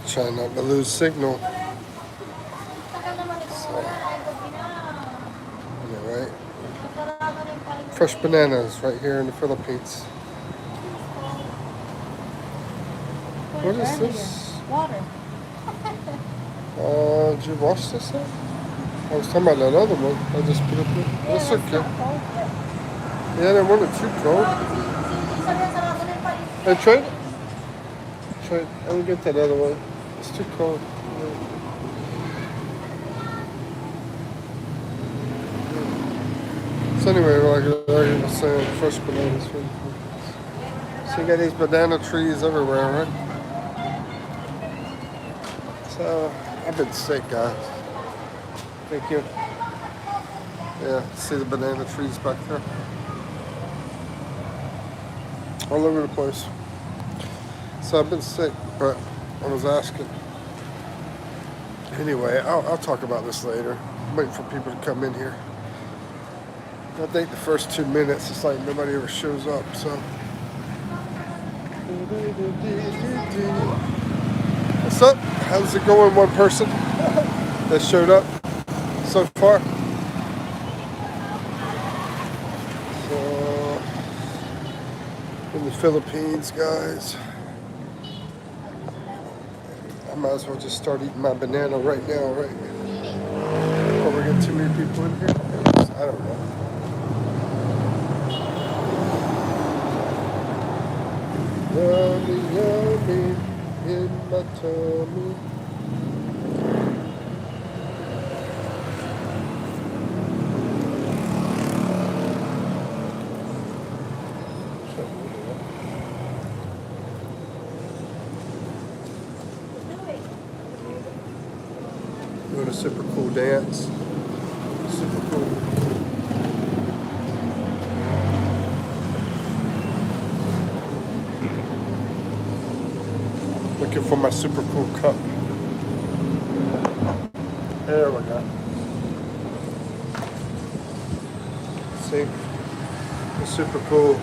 Trying not to lose signal. Anyway, fresh bananas right here in the Philippines. What is this? Water. Did you wash this up? I was talking about that other one. I just put it in. That's okay. Yeah, I didn't want it too cold. Hey, trade it. Trade. I'm gonna get that other one. It's too cold. So anyway, like I was saying, fresh bananas. So you got these banana trees everywhere, right? So I've been sick, guys. Thank you. Yeah, see the banana trees back there? All over the place. So I've been sick, but I was asking. Anyway, I'll talk about this later. I'm waiting for people to come in here. I think the first 2 minutes, it's like nobody ever shows up, so. What's up? How's it going, one person that showed up so far? So, in the Philippines, guys. I might as well just start eating my banana right now, right? Before we get too many people in here. I don't know. Yummy, yummy in my tummy. Doing a super cool dance. Super cool. Looking for my super cool cup. There we go. See? The super cool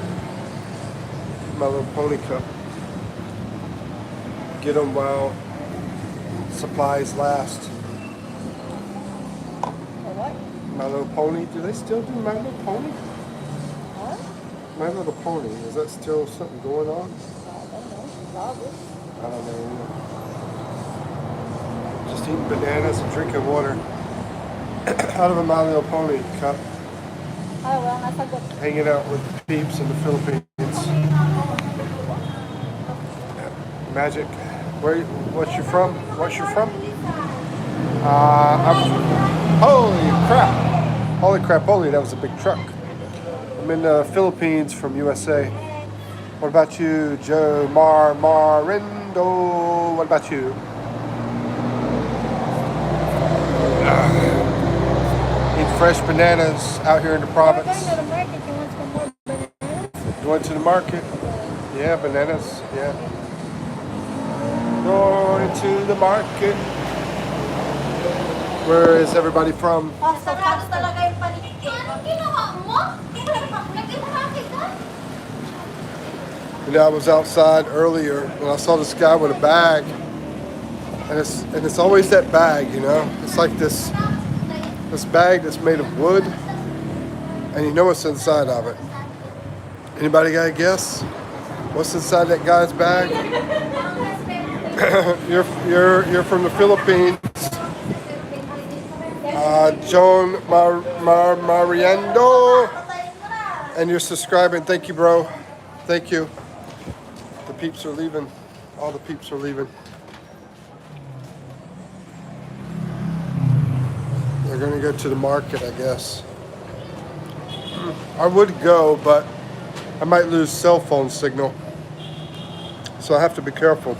My Little Pony cup. Get them while supplies last. My Little Pony. Do they still do My Little Pony? What? My Little Pony. Is that still something going on? I don't know. Just eating bananas and drinking water out of a My Little Pony cup. Hanging out with the peeps in the Philippines. Magic. What's you from? What's you from? Holy crap. Holy crap, holy, that was a big truck. I'm in the Philippines from USA. What about you, Joe Marindo? What about you? Eat fresh bananas out here in the province. You went to the market? Yeah, bananas, yeah. Going to the market. Where is everybody from? You know, I was outside earlier and I saw this guy with a bag, and it's always that bag, you know. It's like this bag that's made of wood, and you know what's inside of it. Anybody got a guess? What's inside that guy's bag? You're from the Philippines. Joan Mariando, and you're subscribing. Thank you, bro. Thank you. The peeps are leaving. All the peeps are leaving. They're gonna go to the market, I guess. I would go, but I might lose cell phone signal, so I have to be careful.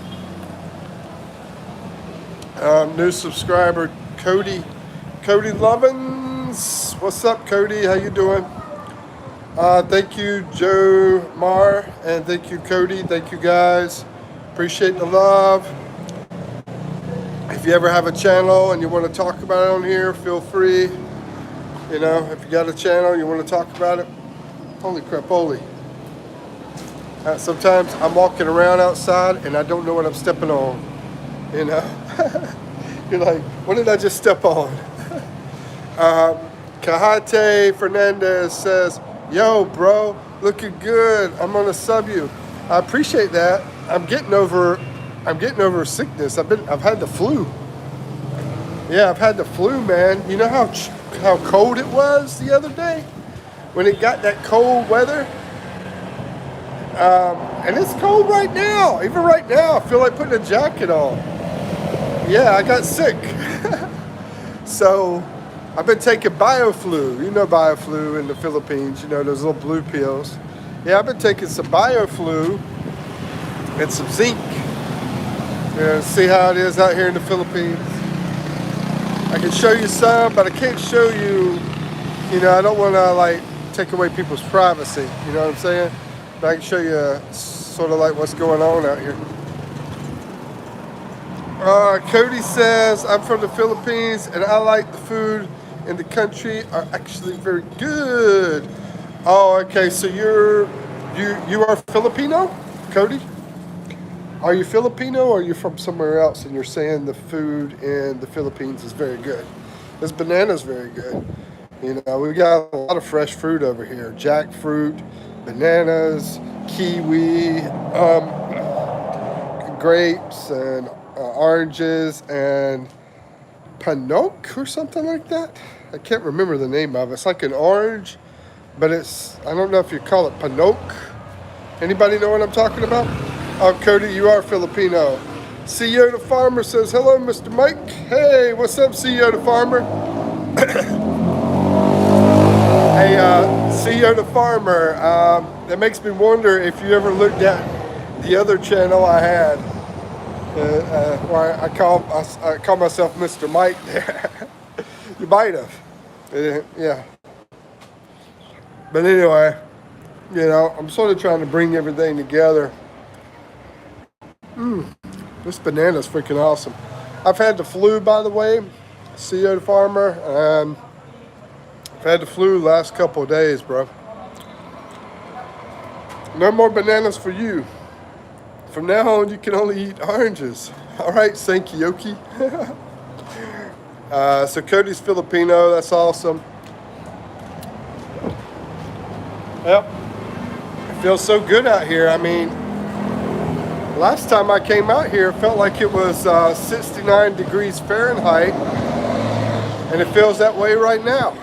New subscriber, Cody Lovins. What's up, Cody? How you doing? Thank you, Joe Mar, and thank you, Cody. Thank you, guys. Appreciate the love. If you ever have a channel and you want to talk about it on here, feel free. You know, if you got a channel, you want to talk about it. Holy crap, holy. Sometimes I'm walking around outside and I don't know what I'm stepping on. You know, you're like, what did I just step on? Kahate Fernandez says, "Yo, bro, looking good. I'm gonna sub you. I appreciate that. I'm getting over sickness. I've had the flu. Yeah, I've had the flu, man. You know how cold it was the other day when it got that cold weather, and it's cold right now. Even right now, I feel like putting a jacket on. Yeah, I got sick, so." I've been taking BioFlu. You know BioFlu in the Philippines. You know those little blue pills. Yeah, I've been taking some BioFlu and some zinc. See how it is out here in the Philippines. I can show you some, but I can't show you. You know, I don't want to like take away people's privacy. You know what I'm saying? But I can show you sort of like what's going on out here. Cody says, I'm from the Philippines and I like the food in the country are actually very good. Oh, okay. So you are Filipino, Cody? Are you Filipino or are you from somewhere else and you're saying the food in the Philippines is very good? This banana's very good. You know, we got a lot of fresh fruit over here. Jackfruit, bananas, kiwi, grapes and oranges and panoke or something like that. I can't remember the name of it. It's like an orange, but I don't know if you call it panoke. Anybody know what I'm talking about? Oh, Cody, you are Filipino. CEO the Farmer says, hello, Mr. Mike. Hey, what's up, CEO the Farmer? Hey, CEO the Farmer, that makes me wonder if you ever looked at the other channel I had. Where I call myself Mr. Mike there. You might have. Yeah. But anyway, you know, I'm sort of trying to bring everything together. This banana's freaking awesome. I've had the flu, by the way, CEO the Farmer. I've had the flu the last couple of days, bro. No more bananas for you. From now on, you can only eat oranges. All right, Sankyoki. So Cody's Filipino. That's awesome. Yep. It feels so good out here. I mean, last time I came out here, it felt like it was 69 degrees Fahrenheit. And it feels that way right now.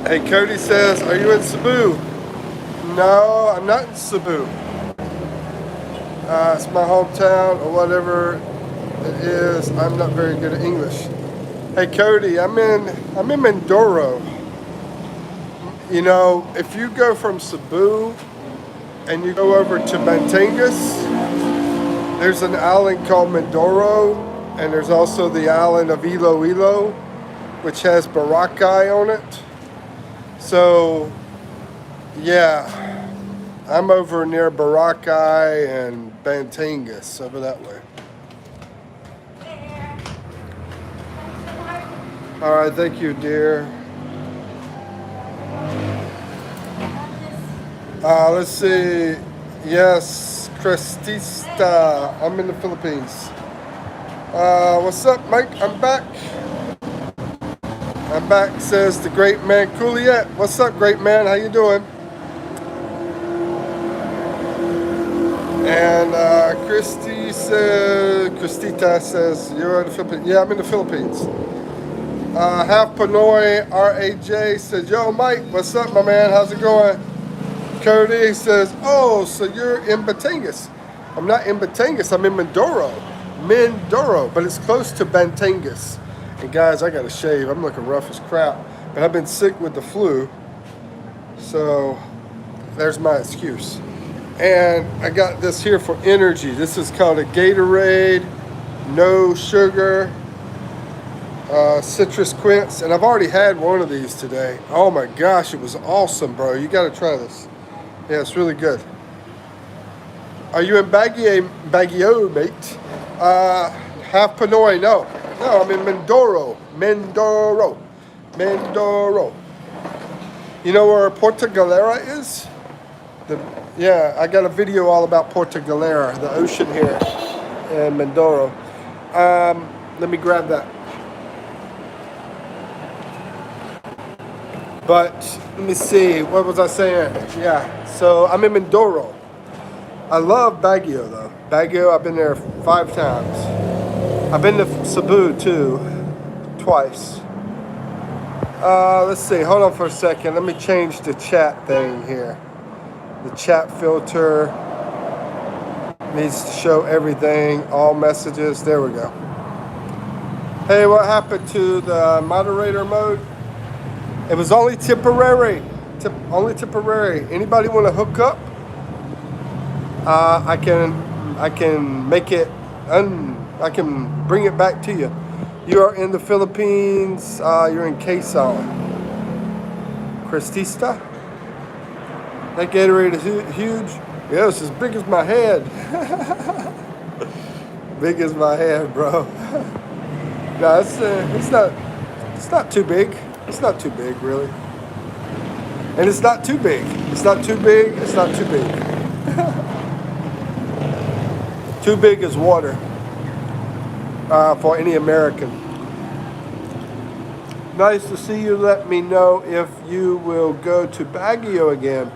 Hey, Cody says, are you in Cebu? No, I'm not in Cebu. It's my hometown or whatever it is. I'm not very good at English. Hey Cody, I'm in Mindoro. You know, if you go from Cebu and you go over to Batangas, there's an island called Mindoro, and there's also the island of Iloilo, which has Boracay on it. So yeah, I'm over near Boracay and Batangas, over that way. All right, thank you, dear. Let's see. Yes, Crestista. I'm in the Philippines. What's up, Mike? I'm back. I'm back, says the great man Juliet. What's up, great man? How you doing? And Christita says, you're in the Philippines. Yeah, I'm in the Philippines. Half Pinoy RAJ says, yo, Mike, what's up, my man? How's it going? Cody says, oh, so you're in Batangas. I'm not in Batangas, I'm in Mindoro, but it's close to Batangas. And guys, I gotta shave. I'm looking rough as crap. But I've been sick with the flu. So there's my excuse. And I got this here for energy. This is called a Gatorade, no sugar, citrus quince. And I've already had one of these today. Oh my gosh, it was awesome, bro. You gotta try this. Yeah, it's really good. Are you in Baguio, mate? Half Pinoy, no. No, I'm in Mindoro. You know where Porto Galera is? The, yeah, I got a video all about Porto Galera, the ocean here in Mindoro. Let me grab that. But let me see, what was I saying? Yeah, so I'm in Mindoro. I love Baguio though. Baguio, I've been there 5 times. I've been to Cebu too, twice. Let's see, hold on for a second. Let me change the chat thing here. The chat filter needs to show everything, all messages. There we go. Hey, what happened to the moderator mode? It was only temporary. Only temporary. Anybody want to hook up? I can make it. I can bring it back to you. You are in the Philippines. You're in Quezon. Cristista. That Gatorade is huge. Yeah, it's as big as my head. Big as my head, bro. No, it's not too big. It's not too big, really. And it's not too big. It's not too big. It's not too big. Too big is water for any American. Nice to see you. Let me know if you will go to Baguio again.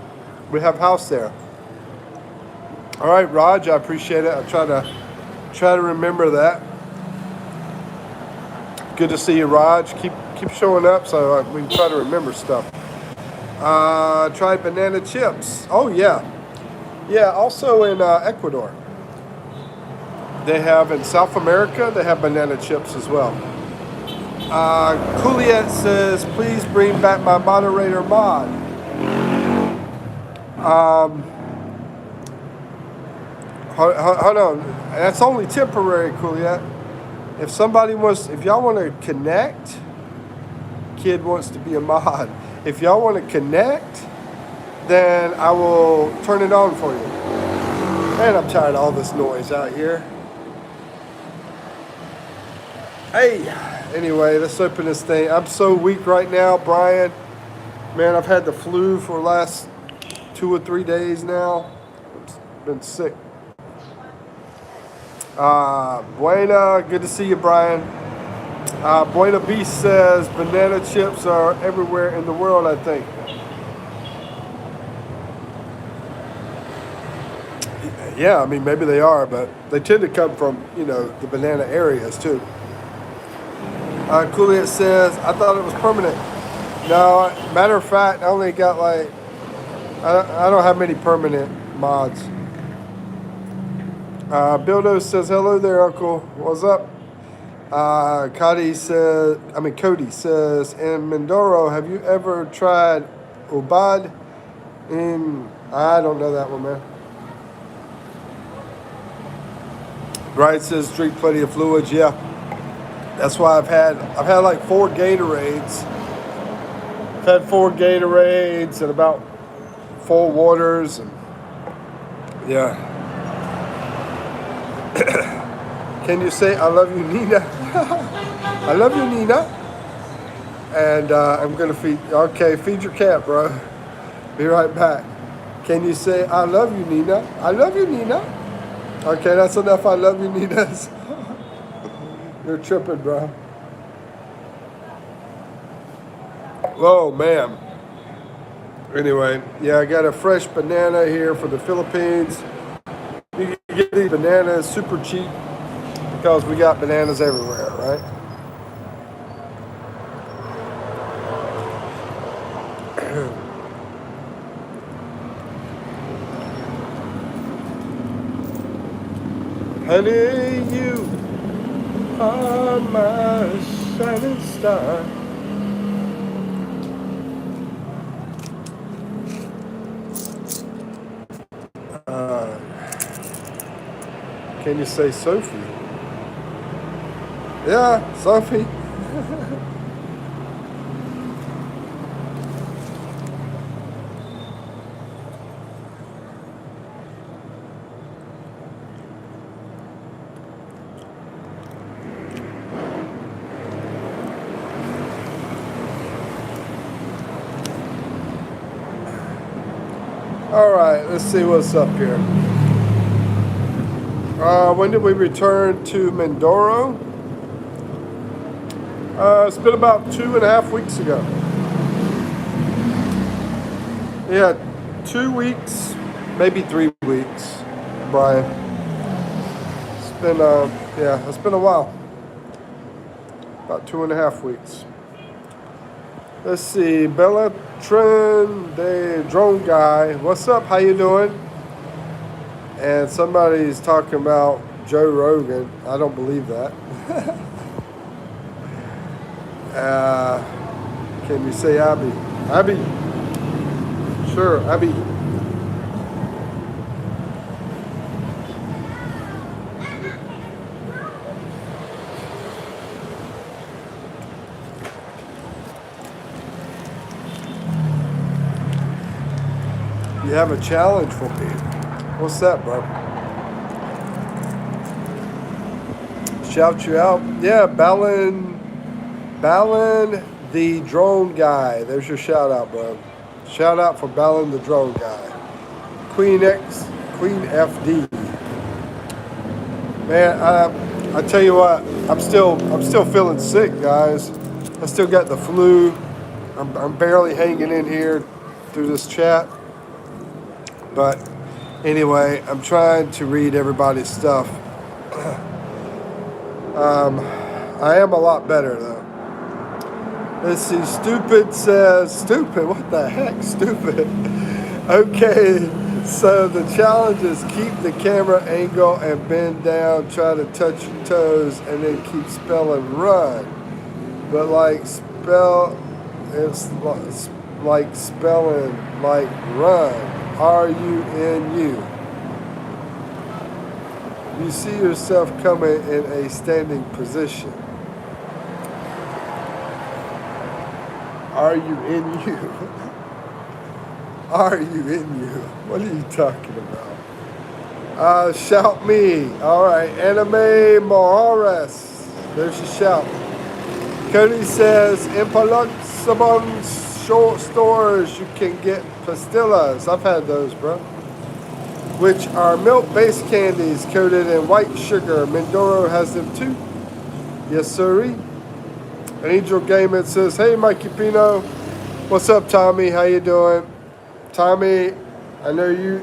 We have house there. All right, Raj, I appreciate it. I try to remember that. Good to see you, Raj. Keep showing up so we can try to remember stuff. Tried banana chips. Oh yeah, yeah. Also in Ecuador, they have in South America. They have banana chips as well. Juliet says, please bring back my moderator mod. Hold on. That's only temporary, Juliet. If y'all want to connect, kid wants to be a mod. If y'all want to connect, then I will turn it on for you. Man, I'm tired of all this noise out here. Hey, anyway, let's open this thing. I'm so weak right now, Brian. Man, I've had the flu for the last 2 or 3 days now. I've been sick. Buena, good to see you, Brian. Buena Beast says banana chips are everywhere in the world, I think. Yeah, I mean, maybe they are, but they tend to come from, the banana areas, too. Cooliet says, I thought it was permanent. No, matter of fact, I only got I don't have many permanent mods. Bildo says, hello there, Uncle. What's up? Cody says, in Mindoro, have you ever tried Ubad? I don't know that one, man. Brian says, drink plenty of fluids. Yeah, that's why I've had like 4 Gatorades. I've had 4 Gatorades and about 4 waters, and yeah. Can you say I love you, Nina? I love you, Nina. And I'm gonna feed your cat, bro. Be right back. Can you say I love you, Nina? I love you, Nina. Okay, that's enough. I love you, Ninas. You're tripping, bro. Oh man. Anyway, yeah, I got a fresh banana here for the Philippines. You can get these bananas super cheap because we got bananas everywhere, right? Honey, you are my shining star. Can you say Sophie? Yeah, Sophie. All right, let's see what's up here. When did we return to Mindoro? It's been about 2.5 weeks ago. Yeah, 2 weeks, maybe 3 weeks, Brian. It's been, yeah, it's been a while. About 2.5 weeks. Let's see, Bella Trend, the drone guy. What's up? How you doing? And somebody's talking about Joe Rogan. I don't believe that. Can you say Abby? Abby. Sure, Abby. You have a challenge for me. What's that, bro? Shout you out. Yeah, Balin the drone guy. There's your shout out, bro. Shout out for Balin the drone guy. Queen FD. Man, I tell you what, I'm still feeling sick, guys. I still got the flu. I'm barely hanging in here through this chat. But anyway, I'm trying to read everybody's stuff. I am a lot better though. Let's see. Stupid says, stupid. What the heck, stupid? Okay. So the challenge is keep the camera angle and bend down, try to touch your toes, and then keep spelling run. But it's like spelling like run. R-U-N-U. You see yourself coming in a standing position. R-U-N-U. R-U-N-U. What are you talking about? Shout me. All right. Anime Mohares. There's your shout. Cody says, in Paluxabon short stores, you can get pastillas. I've had those, bro. Which are milk-based candies coated in white sugar. Mindoro has them too. Yes, sirree. Angel Gamer says, hey, Mikipino. What's up, Tommy? How you doing? Tommy, I know you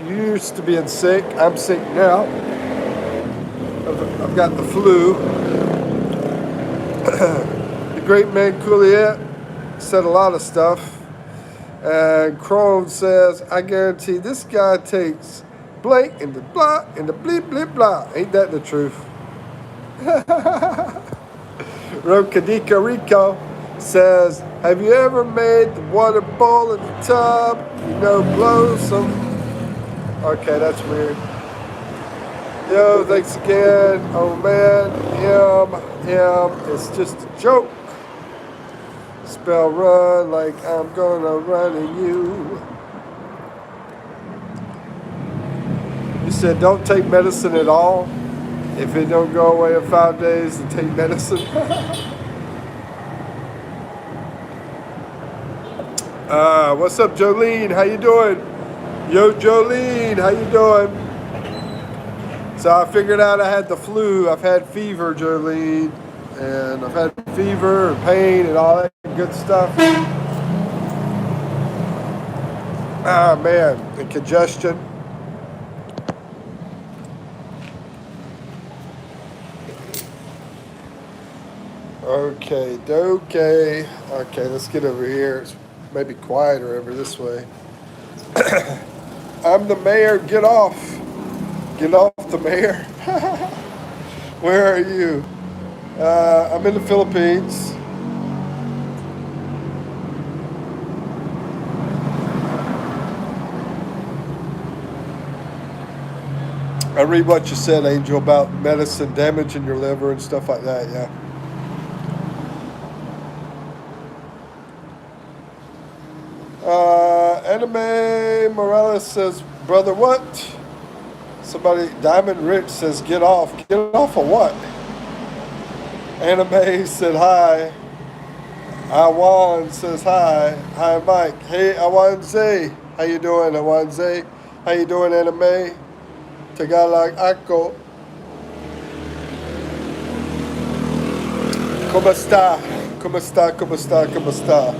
used to being sick. I'm sick now. I've got the flu. The great man Couliet said a lot of stuff. And Crone says, I guarantee this guy takes blank and the blah and the bleep bleep blah. Ain't that the truth? Rokadika Rico says, have you ever made the water boil in the tub? Blow some. Okay, that's weird. Yo, thanks again. Oh man, it's just a joke. Spell run like I'm gonna run in you. You said don't take medicine at all. If it don't go away in 5 days, then take medicine. What's up, Jolene? How you doing? Yo, Jolene, how you doing? So I figured out I had the flu. I've had fever, Jolene. And I've had fever and pain and all that good stuff. Man, and congestion. Okay. Okay, let's get over here. It's maybe quieter over this way. I'm the mayor. Get off. Get off the mayor. Where are you? I'm in the Philippines. I read what you said, Angel, about medicine damaging your liver and stuff like that, yeah. Anime Morales says, brother, what? Somebody, Diamond Rich says, get off. Get off of what? Anime said hi. Awan says hi. Hi, Mike. Hey, Awanze. How you doing, Awanze? How you doing, Anime? Tagalog Ako. ¿Cómo está? ¿Cómo está? ¿Cómo está? ¿Cómo está?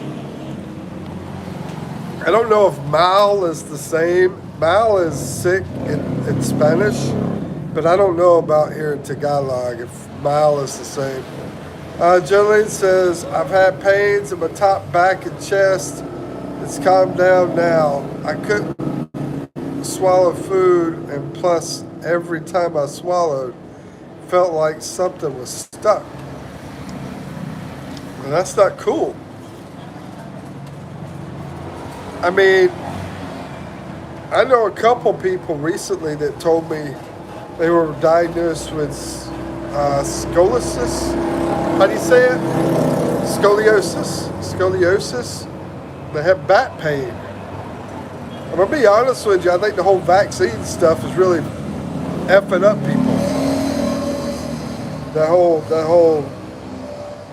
I don't know if mal is the same. Mal is sick in Spanish, but I don't know about here in Tagalog if mal is the same. Jolene says, I've had pains in my top, back, and chest. It's calmed down now. I couldn't swallow food, and plus, every time I swallowed, felt like something was stuck. And that's not cool. I mean, I know a couple people recently that told me they were diagnosed with scoliosis. How do you say it? Scoliosis. Scoliosis. They have back pain. I'm gonna be honest with you. I think the whole vaccine stuff is really effing up people. That whole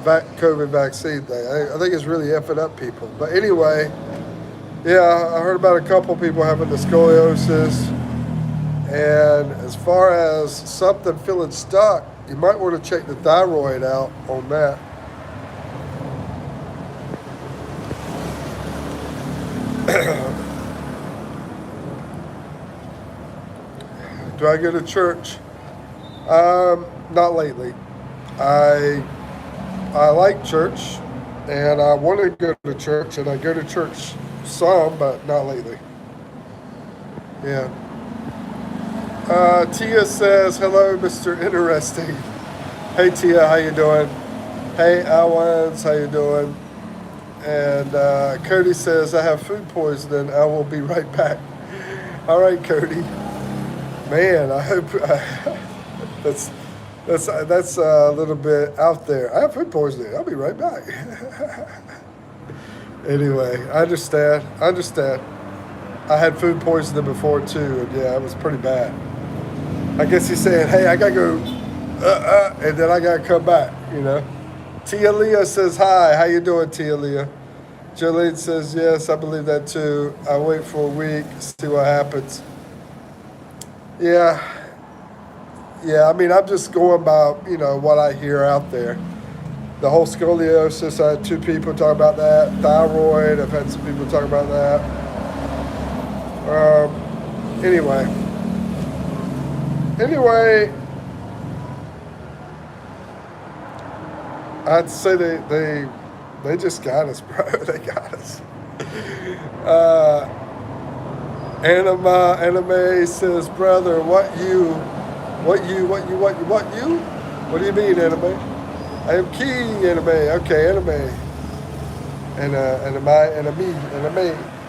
COVID vaccine thing. I think it's really effing up people. But anyway, yeah, I heard about a couple people having the scoliosis. And as far as something feeling stuck, you might want to check the thyroid out on that. Do I go to church? Not lately. I like church, and I want to go to church, and I go to church some, but not lately. Yeah. Tia says, hello, Mr. Interesting. Hey, Tia, how you doing? Hey, Alwans, how you doing? And Cody says, I have food poisoning. I will be right back. All right, Cody. Man, I hope that's a little bit out there. I have food poisoning. I'll be right back. Anyway, I understand. I had food poisoning before too, and yeah, it was pretty bad. I guess he's saying, hey, I gotta go, and then I gotta come back, you know. Tia Leah says, hi, how you doing, Tia Leah? Jolene says, yes, I believe that too. I wait for a week, see what happens. Yeah, I mean, I'm just going by, what I hear out there. The whole scoliosis, I had 2 people talk about that. Thyroid, I've had some people talk about that. Anyway, I'd say they just got us, bro. They got us. Anime says, brother, what you? What do you mean, Anime? I am king, Anime. Okay, Anime.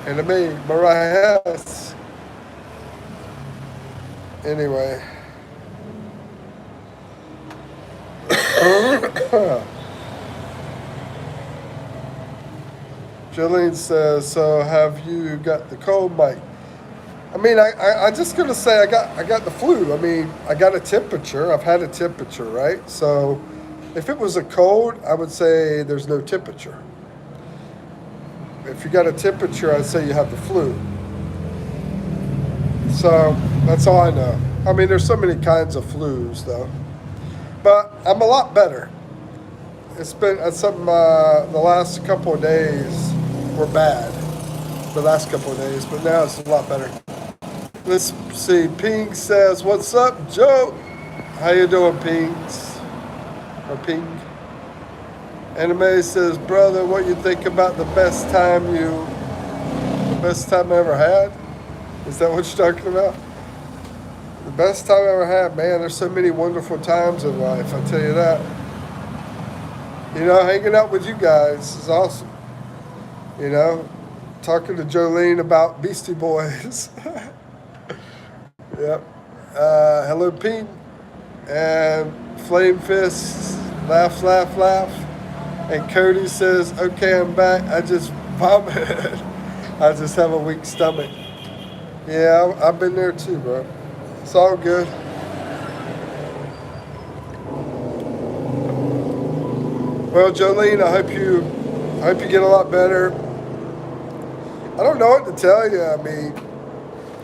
Anime, Mariah. Anyway. Jolene says, so have you got the cold, Mike? I mean, I'm just going to say I got the flu. I mean, I got a temperature. I've had a temperature, right? So if it was a cold, I would say there's no temperature. If you got a temperature, I'd say you have the flu. So that's all I know. I mean, there's so many kinds of flus, though. But I'm a lot better. It's been the last couple of days were bad. The last couple of days, but now it's a lot better. Let's see. Ping says, what's up, Joe? How you doing, Pings? Or Ping? Anime says, brother, what you think about the best time I ever had? Is that what you're talking about? The best time I ever had, man, there's so many wonderful times in life, I'll tell you that. Hanging out with you guys is awesome. Talking to Jolene about Beastie Boys. Yep. Hello, Pete. And Flame Fists, laugh. And Cody says, okay, I'm back. I just vomited. I just have a weak stomach. Yeah, I've been there too, bro. It's all good. Well, Jolene, I hope you I hope you get a lot better. I don't know what to tell you. I mean,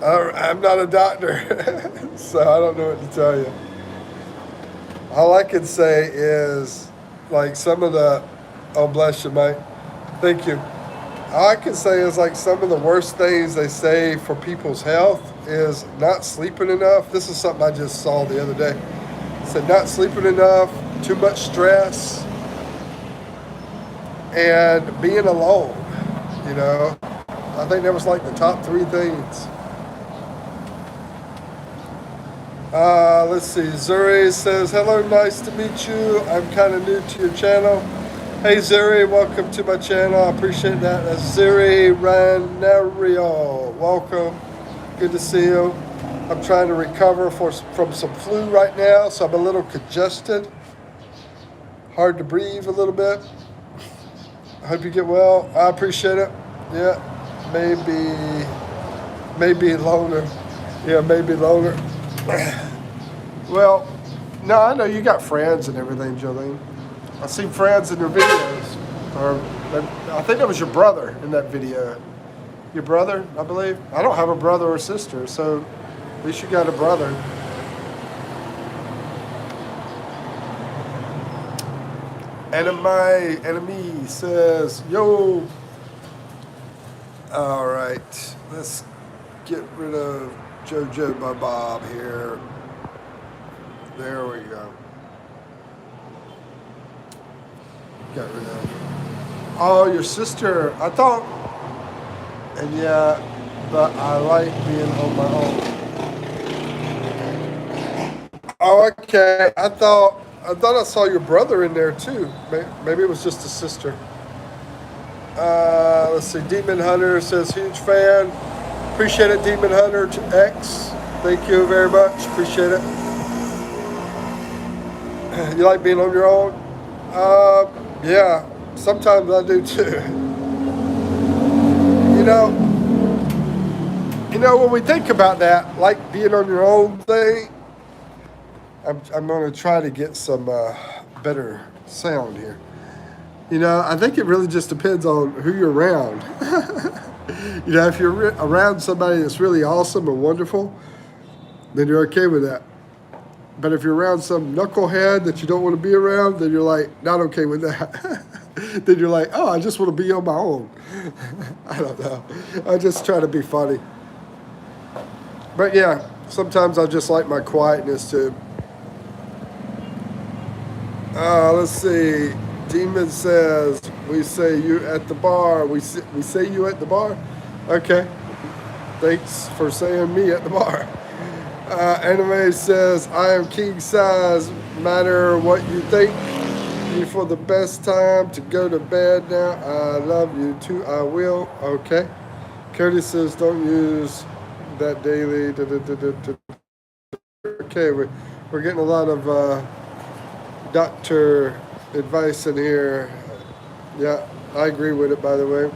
I'm not a doctor, so I don't know what to tell you. All I can say is, like, some of the, oh, bless you, mate. Thank you. All I can say is, like, some of the worst things they say for people's health is not sleeping enough. This is something I just saw the other day. It said not sleeping enough, too much stress, and being alone. You know, I think that was like the top three things. Let's see. Zuri says, hello, nice to meet you. I'm kind of new to your channel. Hey, Zuri, welcome to my channel. I appreciate that. That's Zuri Ranario. Welcome. Good to see you. I'm trying to recover from some flu right now, so I'm a little congested. Hard to breathe a little bit. I hope you get well. I appreciate it. Yeah, maybe loner. Yeah, maybe loner. Well, no, I know you got friends and everything, Jolene. I seen friends in your videos. Or I think that was your brother in that video. Your brother, I believe. I don't have a brother or sister, so at least you got a brother. Enemy says, yo. All right, let's get rid of Jojo Bob here. There we go. Got rid of. Oh, your sister. I thought, and yeah, but I like being on my own. Oh, okay. I thought I saw your brother in there too. Maybe it was just a sister. Let's see. Demon Hunter says huge fan. Appreciate it, Demon Hunter X. Thank you very much. Appreciate it. You like being on your own? Yeah. Sometimes I do too. You know, when we think about that, like being on your own thing, I'm going to try to get some better sound here. You know, I think it really just depends on who you're around. You know, if you're around somebody that's really awesome and wonderful, then you're okay with that. But if you're around some knucklehead that you don't want to be around, then you're like, not okay with that. Then you're like, oh, I just want to be on my own. I don't know. I just try to be funny. But yeah, sometimes I just like my quietness too. Let's see. Demon says, we say you at the bar. We say you at the bar? Okay. Thanks for saying me at the bar. Anime says, I am king size, matter what you think. You for the best time to go to bed now. I love you too, I will. Okay. Cody says, don't use that daily. Okay, we're getting a lot of doctor advice in here. Yeah, I agree with it, by the way.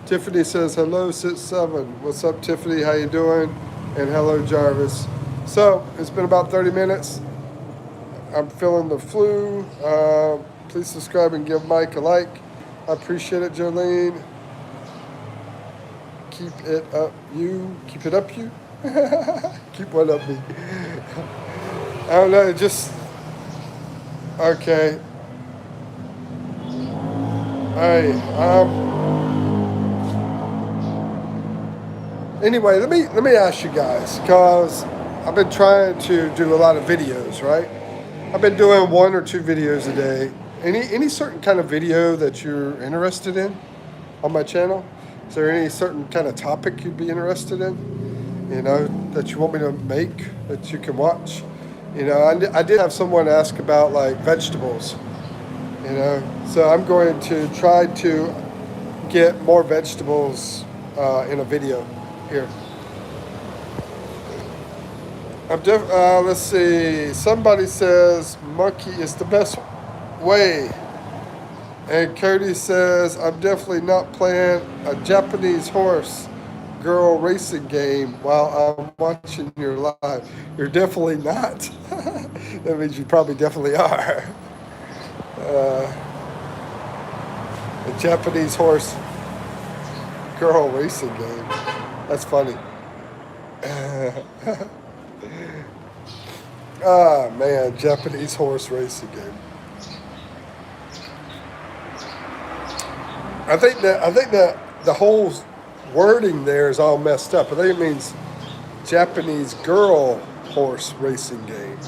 Tiffany says, hello, 6-7. What's up, Tiffany? How you doing? And hello, Jarvis. So, it's been about 30 minutes. I'm feeling the flu. Please subscribe and give Mike a like. I appreciate it, Jolene. Keep it up, you. Keep it up, you. Keep one up, me. I don't know, just... Okay. Hey, anyway, let me ask you guys, because I've been trying to do a lot of videos, right? I've been doing 1 or 2 videos a day. Any certain kind of video that you're interested in on my channel? Is there any certain kind of topic you'd be interested in? You know, that you want me to make, that you can watch? You know, I did have someone ask about like vegetables, you know, so I'm going to try to get more vegetables in a video here. Let's see, somebody says monkey is the best way. And Cody says, I'm definitely not playing a Japanese horse girl racing game while I'm watching your live. You're definitely not. That means you probably definitely are. A Japanese horse girl racing game. That's funny. Ah man, Japanese horse racing game. I think that the whole wording there is all messed up. I think it means Japanese girl horse racing game.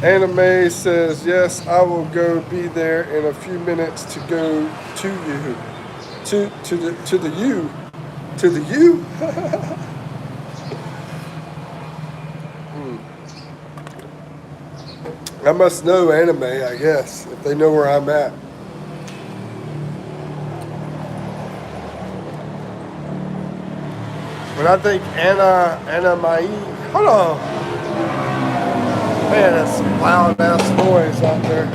Anime says yes, I will go be there in a few minutes to go to you. To the U. I must know anime, I guess, if they know where I'm at. When I think Anna Mai, hold on. Man, that's some loud ass noise out there.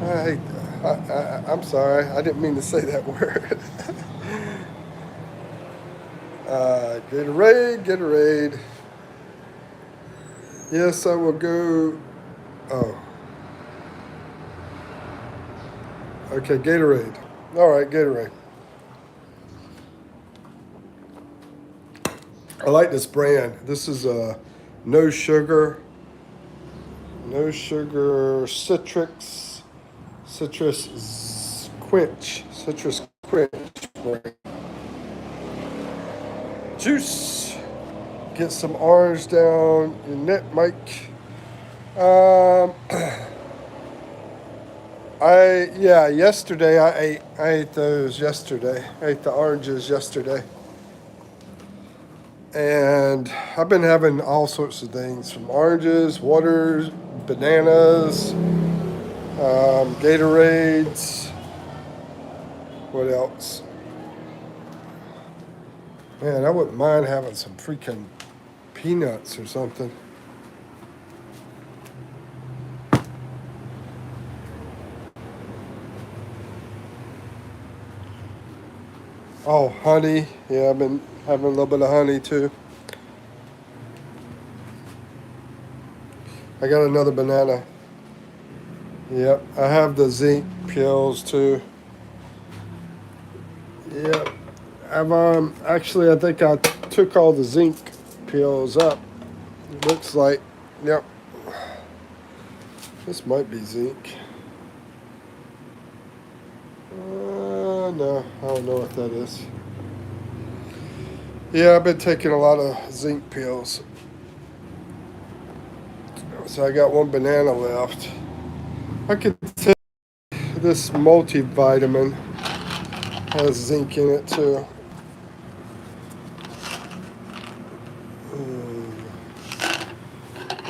I hate I'm sorry, I didn't mean to say that word. Gatorade. Yes, I will go. Oh. Okay, Gatorade. All right, Gatorade. I like this brand. This is no sugar citrus quench brand. Juice. Get some orange down your neck, Mike. Yesterday I ate those yesterday. I ate the oranges yesterday. And I've been having all sorts of things from oranges, waters, bananas, Gatorades. What else? Man, I wouldn't mind having some freaking peanuts or something. Oh, honey. Yeah, I've been having a little bit of honey too. I got another banana. Yep, I have the zinc pills too. Yep. I think I took all the zinc pills up. Looks like, yep. This might be zinc. No, I don't know what that is. Yeah, I've been taking a lot of zinc pills. So I got one banana left. I could take this multivitamin. Has zinc in it too.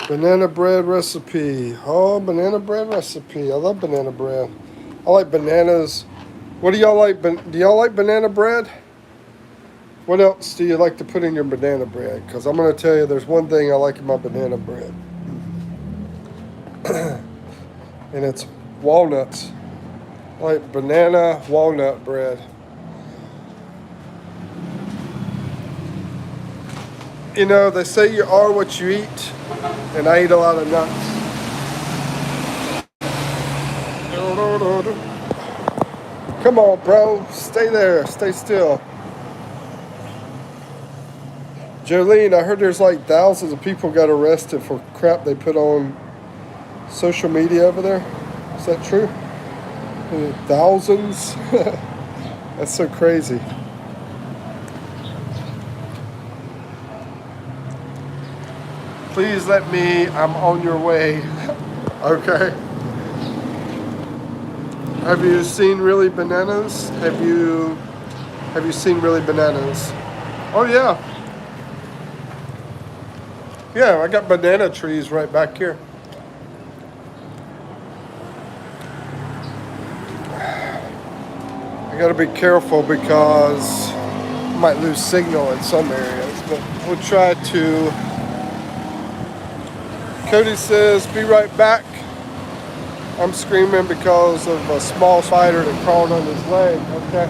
Banana bread recipe. Oh, banana bread recipe. I love banana bread. I like bananas. What do y'all like? Do y'all like banana bread? What else do you like to put in your banana bread? Because I'm going to tell you there's one thing I like in my banana bread. And it's walnuts. I like banana walnut bread. You know, they say you are what you eat, and I eat a lot of nuts. Come on, bro. Stay there. Stay still. Jolene, I heard there's like thousands of people got arrested for crap they put on social media over there. Is that true? Thousands? That's so crazy. Please let me, I'm on your way. Okay. Have you seen Really Bananas? Have you seen Really Bananas? Oh yeah. Yeah, I got banana trees right back here. I gotta be careful because I might lose signal in some areas, but we'll try to. Cody says, be right back. I'm screaming because of a small spider that crawled on his leg. Okay.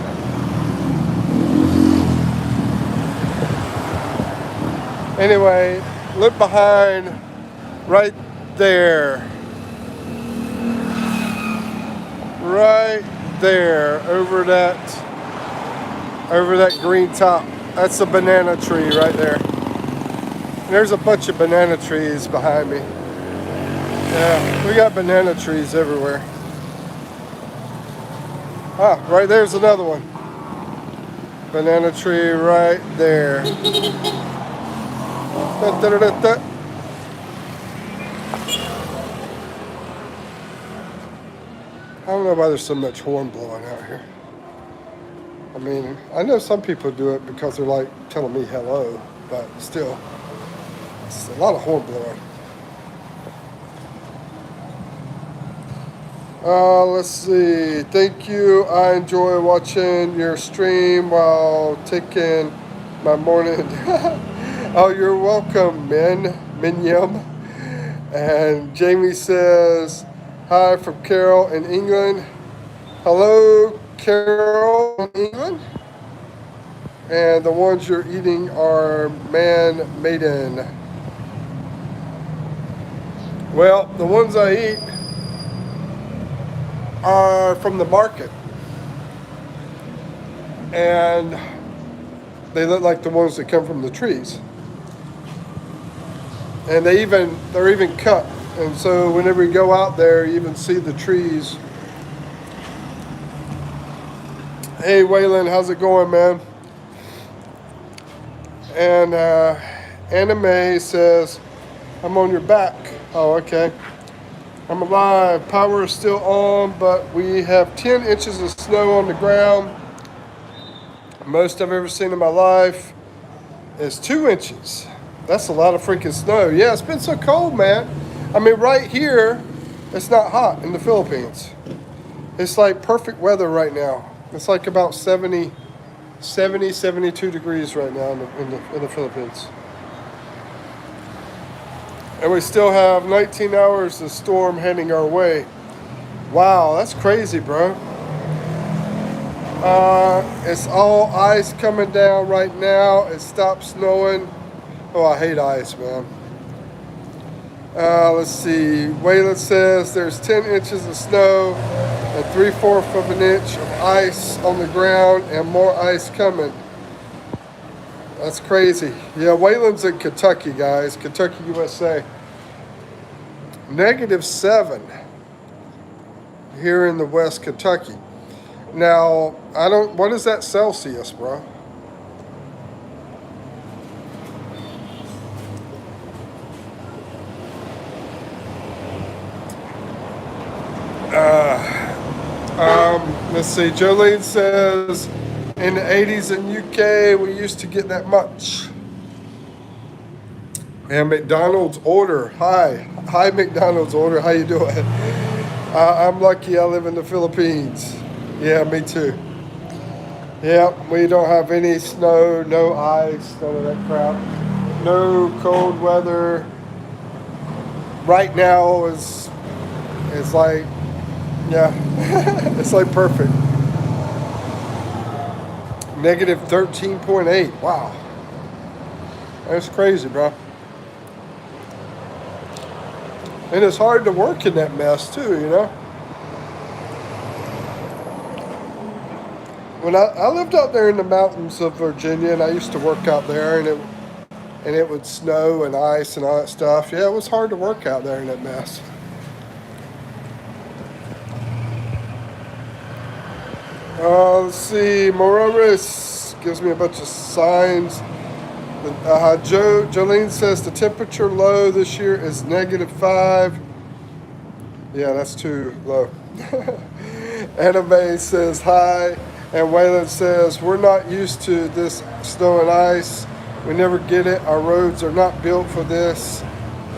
Anyway, look behind right there. right there over that green top. That's a banana tree right there. And there's a bunch of banana trees behind me. Yeah, we got banana trees everywhere. Ah, right there's another one. Banana tree right there. Da, da, da, da, da. I don't know why there's so much horn blowing out here. I mean, I know some people do it because they're like telling me hello, but still, it's a lot of horn blowing. Let's see. Thank you. I enjoy watching your stream while taking my morning. Oh, you're welcome, Minyam. And Jamie says, hi from Carol in England. Hello, Carol in England. And the ones you're eating are man-maiden. Well, the ones I eat are from the market. And they look like the ones that come from the trees. And they're even cut. And so whenever you go out there, you even see the trees. Hey, Waylon, how's it going, man? And Anime says, I'm on your back. Oh, okay. I'm alive. Power is still on, but we have 10 inches of snow on the ground. Most I've ever seen in my life is 2 inches. That's a lot of freaking snow. Yeah, it's been so cold, man. I mean, right here, it's not hot in the Philippines. It's like perfect weather right now. It's like about 72 degrees right now in the Philippines. And we still have 19 hours of storm heading our way. Wow, that's crazy, bro. It's all ice coming down right now. It stopped snowing. Oh, I hate ice, man. Let's see. Waylon says there's 10 inches of snow and 3/4 of an inch of ice on the ground and more ice coming. That's crazy. Yeah, Waylon's in Kentucky, guys. Kentucky, USA. -7 here in the West Kentucky. Now, what is that Celsius, bro? Let's see. Jolene says, in the 80s in UK, we used to get that much. And McDonald's order. Hi, McDonald's order. How you doing? I'm lucky I live in the Philippines. Yeah, me too. Yeah, we don't have any snow, no ice, none of that crap. No cold weather. Right now it's like, yeah, it's like perfect. -13.8. Wow. That's crazy, bro. And it's hard to work in that mess too, you know? When I lived out there in the mountains of Virginia, and I used to work out there, and it would snow and ice and all that stuff. Yeah, it was hard to work out there in that mess. Let's see. Morales gives me a bunch of signs. Jolene says the temperature low this year is -5. Yeah, that's too low. Anime says hi. And Waylon says, we're not used to this snow and ice. We never get it. Our roads are not built for this,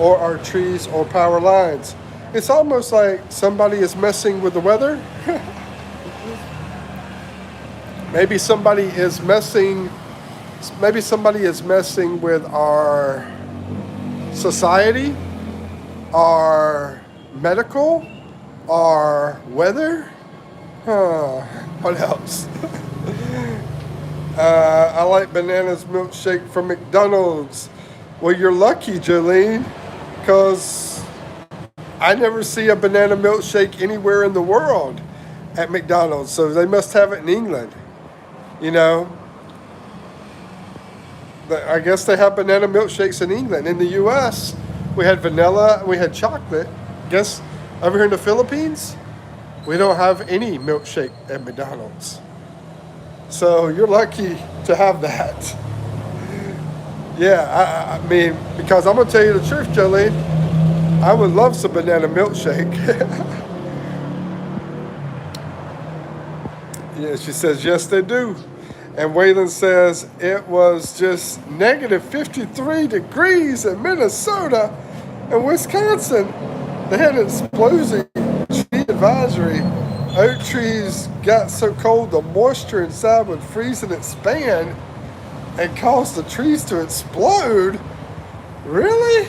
or our trees or power lines. It's almost like somebody is messing with the weather. Maybe somebody is messing with our society, our medical, our weather. What else? I like bananas milkshake from McDonald's. Well, you're lucky, Jolene, because I never see a banana milkshake anywhere in the world. at McDonald's. So they must have it in England. You know, I guess they have banana milkshakes in England. In the U.S., we had vanilla, we had chocolate. Guess over here in the Philippines, we don't have any milkshake at McDonald's. So you're lucky to have that. Yeah, I mean, because I'm gonna tell you the truth, Jolene, I would love some banana milkshake. Yeah, she says yes, they do. And Waylon says it was just negative 53 degrees in Minnesota and Wisconsin. They had an explosion tree advisory. Oak trees got so cold the moisture inside would freeze and expand and cause the trees to explode. Really?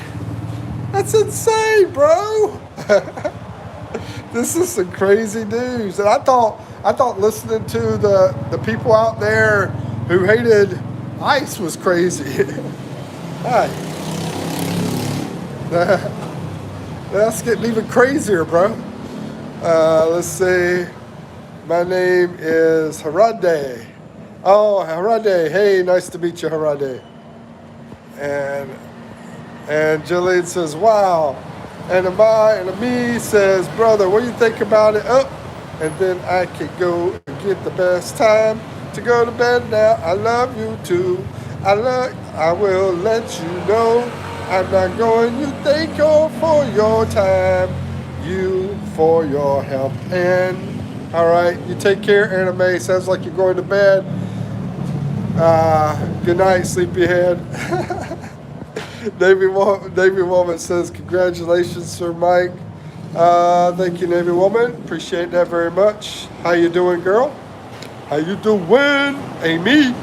That's insane, bro. This is some crazy news. And I thought listening to the people out there who hated ice was crazy. Hi. That's getting even crazier, bro. Let's see. My name is Harade. Oh, Harade. Hey, nice to meet you, Harade. And Jillian says, wow. And Ami says, brother, what do you think about it? Oh, and then I could go and get the best time to go to bed now. I love you too. I will let you know I'm not going to thank you for your time, you for your help. And all right, you take care, Anime. Sounds like you're going to bed. Good night, sleepyhead. Navy Woman says, congratulations, Sir Mike. Thank you, Navy Woman. Appreciate that very much. How you doing, girl? How you doing, Amy?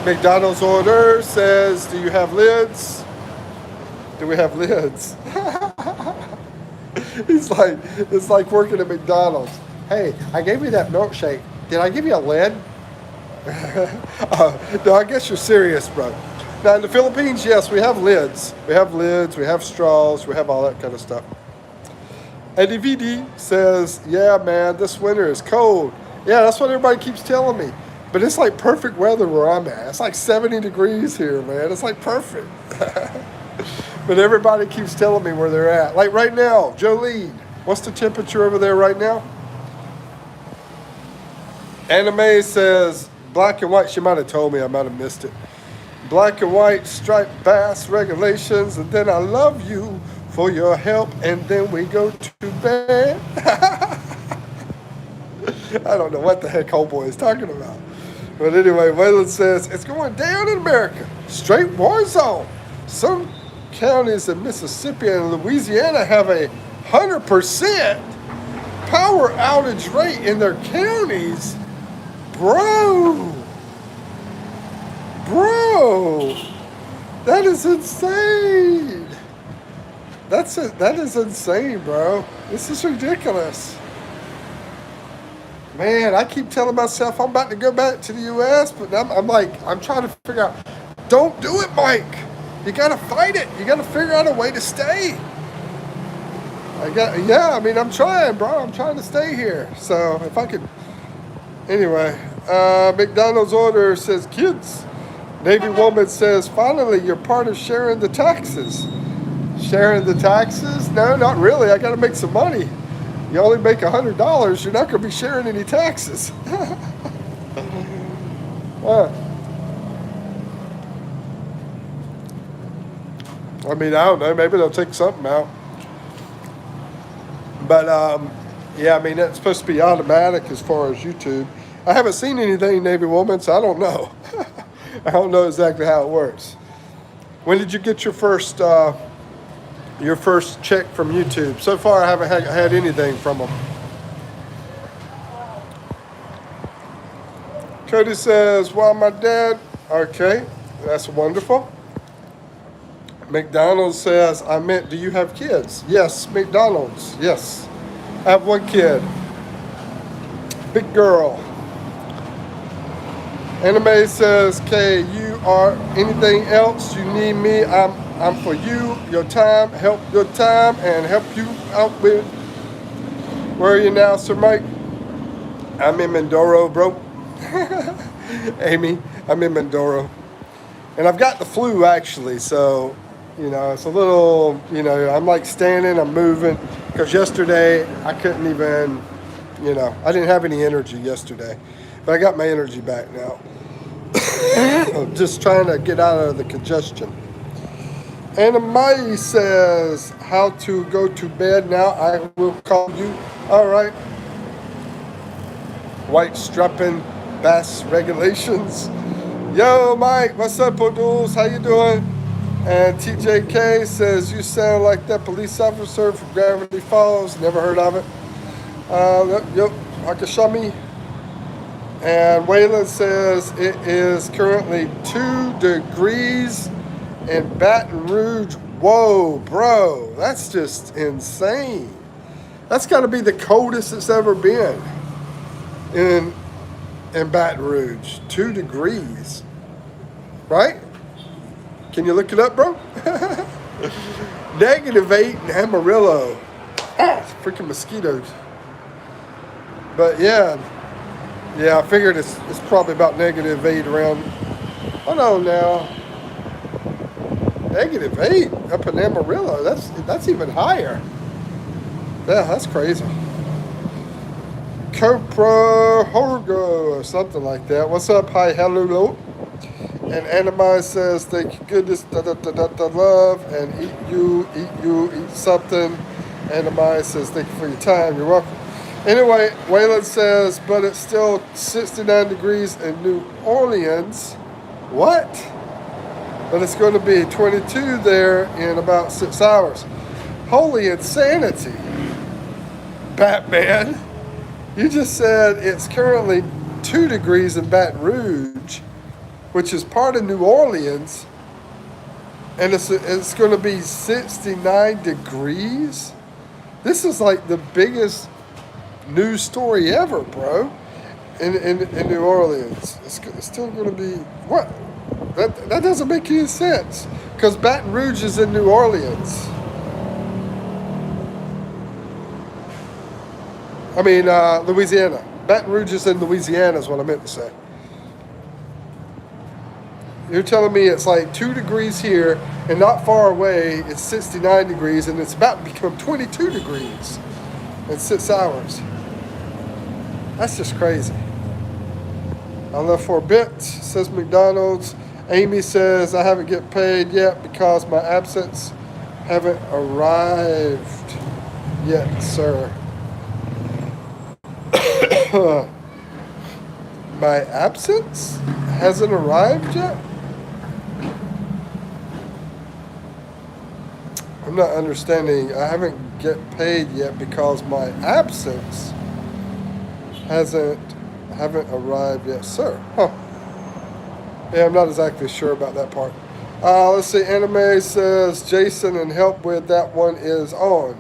McDonald's order says, do you have lids? Do we have lids? It's like working at McDonald's. Hey, I gave you that milkshake. Did I give you a lid? No, I guess you're serious, bro. Now, in the Philippines, yes, we have lids. We have lids, we have straws, we have all that kind of stuff. Eddie VD says, yeah, man, this winter is cold. Yeah, that's what everybody keeps telling me. But it's like perfect weather where I'm at. It's like 70 degrees here, man. It's like perfect. But everybody keeps telling me where they're at. Like right now, Jolene, what's the temperature over there right now? Anime says, black and white. She might have told me. I might have missed it. Black and white striped bass regulations, and then I love you for your help, and then we go to bed. I don't know what the heck Homeboy is talking about. But anyway, Waylon says, it's going down in America. Straight war zone. Some counties in Mississippi and Louisiana have a 100% power outage rate in their counties. Bro, that is insane. That is insane, bro. This is ridiculous. Man, I keep telling myself I'm about to go back to the U.S., but I'm trying to figure out, don't do it, Mike. You got to fight it. You got to figure out a way to stay. I'm trying, bro. I'm trying to stay here. So if I could, anyway, McDonald's order says kids. Navy Woman says, finally, you're part of sharing the taxes. Sharing the taxes? No, not really. I got to make some money. You only make $100, you're not going to be sharing any taxes. I mean, I don't know. Maybe they'll take something out. But, yeah, I mean, that's supposed to be automatic as far as YouTube. I haven't seen anything, Navy Woman, so I don't know. I don't know exactly how it works. When did you get your first check from YouTube? So far, I haven't had anything from them. Cody says, well, my dad, okay, that's wonderful. McDonald's says, I meant, do you have kids? Yes, McDonald's, yes. I have one kid. Big girl. Anime says, Kay, you are anything else you need me, I'm for you, your time, and help you out with. Where are you now, Sir Mike? I'm in Mindoro, bro. Amy, I'm in Mindoro. And I've got the flu actually, so it's a little, I'm like standing, I'm moving, because yesterday I couldn't even, I didn't have any energy yesterday, but I got my energy back now. Just trying to get out of the congestion. Anna Mai says, how to go to bed now. I will call you. All right. White strapping bass regulations. Yo, Mike, what's up, Poodles? How you doing? And TJK says, you sound like that police officer from Gravity Falls. Never heard of it. Yep, Akashami. And Waylon says, it is currently 2 degrees in Baton Rouge. Whoa, bro, that's just insane. That's got to be the coldest it's ever been in Baton Rouge. 2 degrees, right? Can you look it up, bro? -8 in Amarillo. Freaking mosquitoes. But yeah, I figured it's probably about -8 around. Hold on now. -8 up in Amarillo. That's even higher. Yeah, that's crazy. Copra Horgo or something like that. What's up? Hi, hello. And Anima says, thank you goodness, love, and eat something. Anima says, thank you for your time. You're welcome. Anyway, Waylon says, but it's still 69 degrees in New Orleans. What? But it's going to be 22 there in about 6 hours. Holy insanity. Batman. You just said it's currently 2 degrees in Baton Rouge, which is part of New Orleans, and it's going to be 69 degrees? This is like the biggest news story ever, bro, in New Orleans. It's still going to be, what? That doesn't make any sense, because Baton Rouge is in New Orleans. I mean, Louisiana. Baton Rouge is in Louisiana is what I meant to say. You're telling me it's like 2 degrees here, and not far away, it's 69 degrees, and it's about to become 22 degrees in 6 hours. That's just crazy. I left for a bit, says McDonald's. Amy says, I haven't get paid yet because my absence haven't arrived yet, sir. My absence hasn't arrived yet? I'm not understanding. I haven't get paid yet because my absence haven't arrived yet, sir. Huh. Yeah, I'm not exactly sure about that part. Let's see. Anime says Jason and help with that one is on.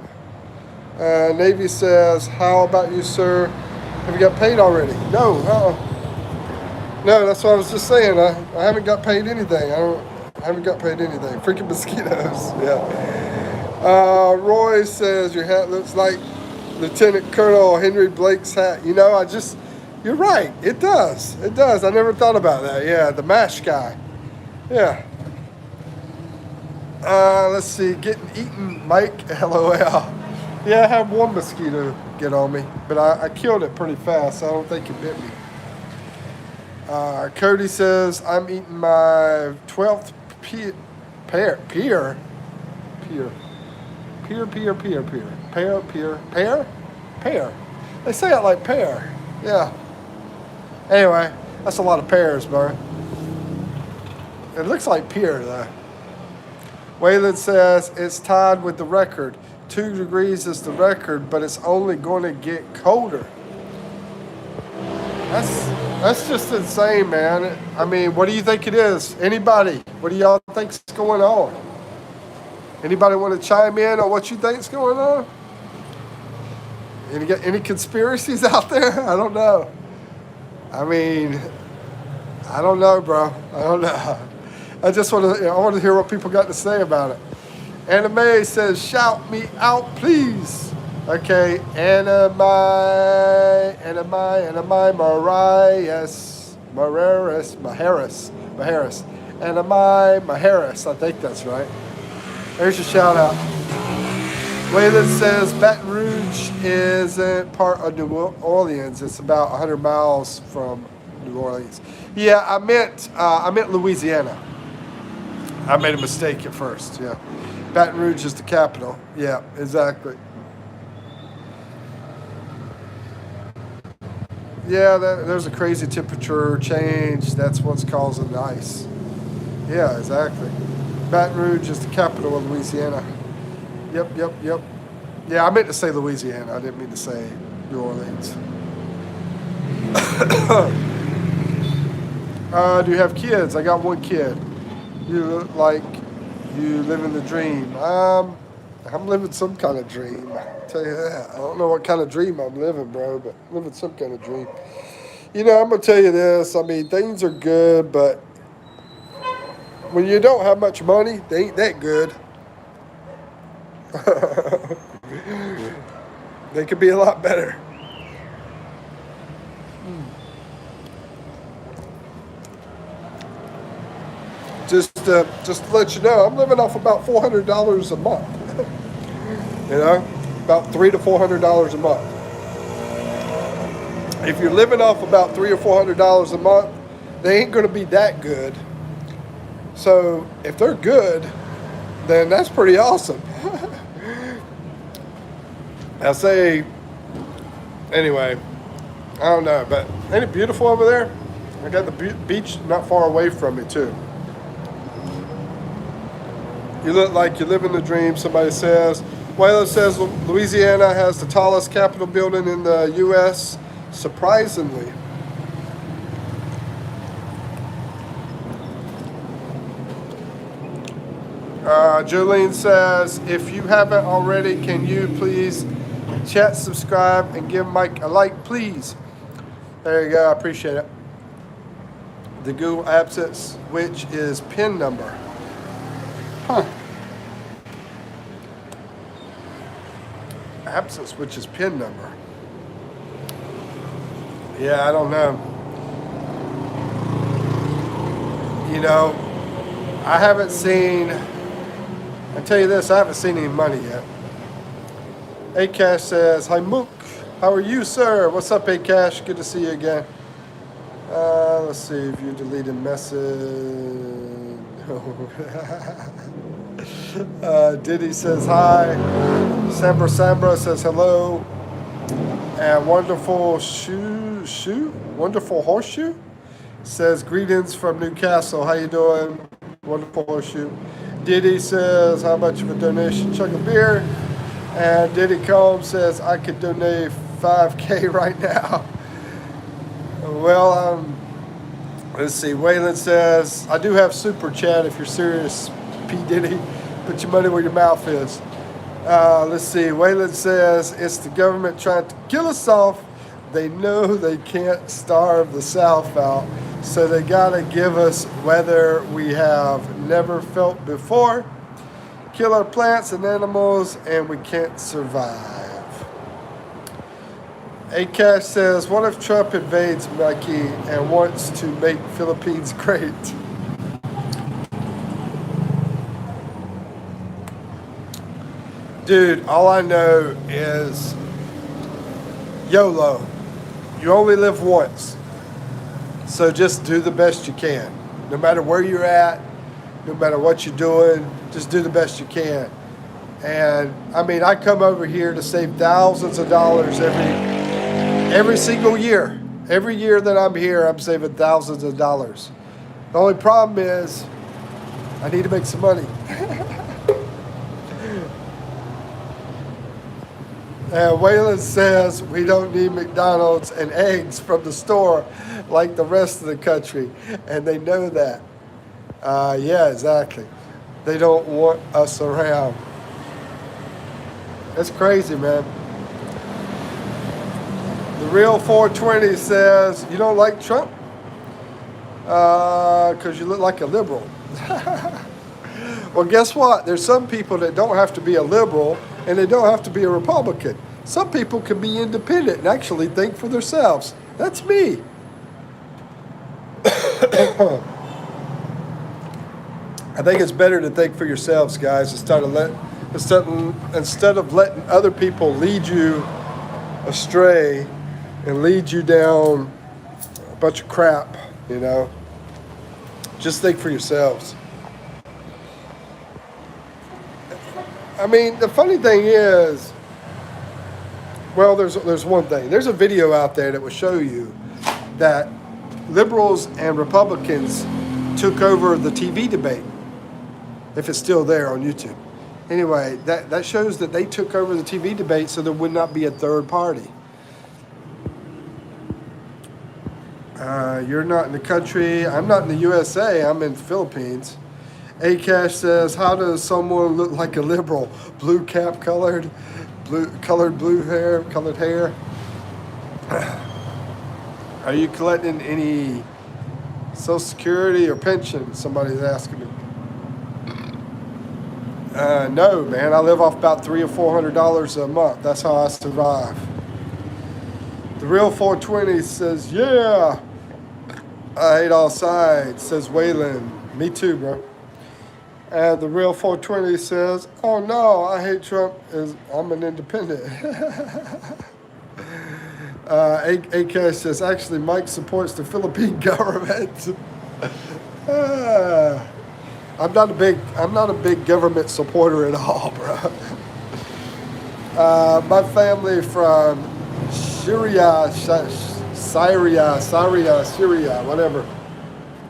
Navy says, how about you, sir? Have you got paid already? No. No, that's what I was just saying. I haven't got paid anything. I haven't got paid anything. Freaking mosquitoes. Yeah. Roy says your hat looks like Lieutenant Colonel Henry Blake's hat. You're right. It does. It does. I never thought about that. Yeah, the MASH guy. Yeah. Let's see. Getting eaten, Mike. LOL. Yeah, I had one mosquito get on me, but I killed it pretty fast. So I don't think it bit me. Cody says, I'm eating my 12th pear. They say it like pear. Yeah. Anyway, that's a lot of pears, bro. It looks like pear, though. Waylon says, it's tied with the record. 2 degrees is the record, but it's only going to get colder. That's just insane, man. I mean, what do you think it is? Anybody? What do y'all think's going on? Anybody want to chime in on what you think's going on? Any conspiracies out there? I don't know. I mean, I don't know, bro. I don't know. I want to hear what people got to say about it. Anime says, shout me out, please. Okay, Anamai, Maharis. Anamai, Maharis, I think that's right. There's your shout out. Waylon says Baton Rouge isn't part of New Orleans. It's about 100 miles from New Orleans. Yeah, I meant Louisiana. I made a mistake at first. Yeah, Baton Rouge is the capital. Yeah, exactly. Yeah, there's a crazy temperature change. That's what's causing the ice. Yeah, exactly. Baton Rouge is the capital of Louisiana. Yep. Yeah, I meant to say Louisiana. I didn't mean to say New Orleans. Do you have kids? I got one kid. You look like you living the dream. I'm living some kind of dream. I'll tell you that. I don't know what kind of dream I'm living, bro, but I'm living some kind of dream. You know, I'm gonna tell you this. I mean, things are good, but when you don't have much money, they ain't that good. They could be a lot better. Just to let you know, I'm living off about $400 a month. You know, about $300 to $400 a month. If you're living off about $300 or $400 a month, they ain't going to be that good. So if they're good, then that's pretty awesome. I say, anyway, I don't know, but ain't it beautiful over there? I got the beach not far away from me too. You look like you're living the dream, somebody says. Waylon says Louisiana has the tallest Capitol building in the U.S., surprisingly. Jolene says, if you haven't already, can you please chat, subscribe, and give Mike a like, please? There you go. I appreciate it. The Google absence, which is PIN number. Huh. Absence, which is PIN number. Yeah, I don't know. You know, I haven't seen, I tell you this, I haven't seen any money yet. Akash says, hi Mook, how are you, sir? What's up, Akash? Good to see you again. Let's see if you deleted message. Diddy says hi. Sambra says hello. And Wonderful Horseshoe says greetings from Newcastle. How you doing? Wonderful Horseshoe. Diddy says how much of a donation? Chug of beer. And Diddy Combs says I could donate $5K right now. Well, let's see. Waylon says I do have super chat if you're serious. P Diddy, put your money where your mouth is. Let's see. Waylon says it's the government trying to kill us off. They know they can't starve the South out, so they gotta give us weather we have never felt before. Kill our plants and animals, and we can't survive. Akash says, what if Trump invades Mikey and wants to make Philippines great? Dude, all I know is YOLO. You only live once. So just do the best you can. No matter where you're at, no matter what you're doing, just do the best you can. And I mean, I come over here to save thousands of dollars every single year. Every year that I'm here, I'm saving thousands of dollars. The only problem is I need to make some money. And Waylon says we don't need McDonald's and eggs from the store like the rest of the country. And they know that. Yeah, exactly. They don't want us around. That's crazy, man. The real 420 says, you don't like Trump? Because you look like a liberal. Well, guess what? There's some people that don't have to be a liberal and they don't have to be a Republican. Some people can be independent and actually think for themselves. That's me. I think it's better to think for yourselves, guys, instead of letting other people lead you astray and lead you down a bunch of crap, you know. Just think for yourselves. I mean, the funny thing is, well, there's one thing. There's a video out there that will show you that liberals and Republicans took over the TV debate, if it's still there on YouTube. Anyway, that shows that they took over the TV debate so there would not be a third party. You're not in the country. I'm not in the USA. I'm in the Philippines. Akash says, how does someone look like a liberal? Blue cap colored hair. Are you collecting any Social Security or pension? Somebody's asking me. No, man. I live off about $300 or $400 a month. That's how I survive. The real 420 says, yeah. I hate all sides, says Waylon. Me too, bro. And the real 420 says, oh no, I hate Trump. I'm an independent. AK says, actually, Mike supports the Philippine government. I'm not a big government supporter at all, bro. My family from Syria, whatever,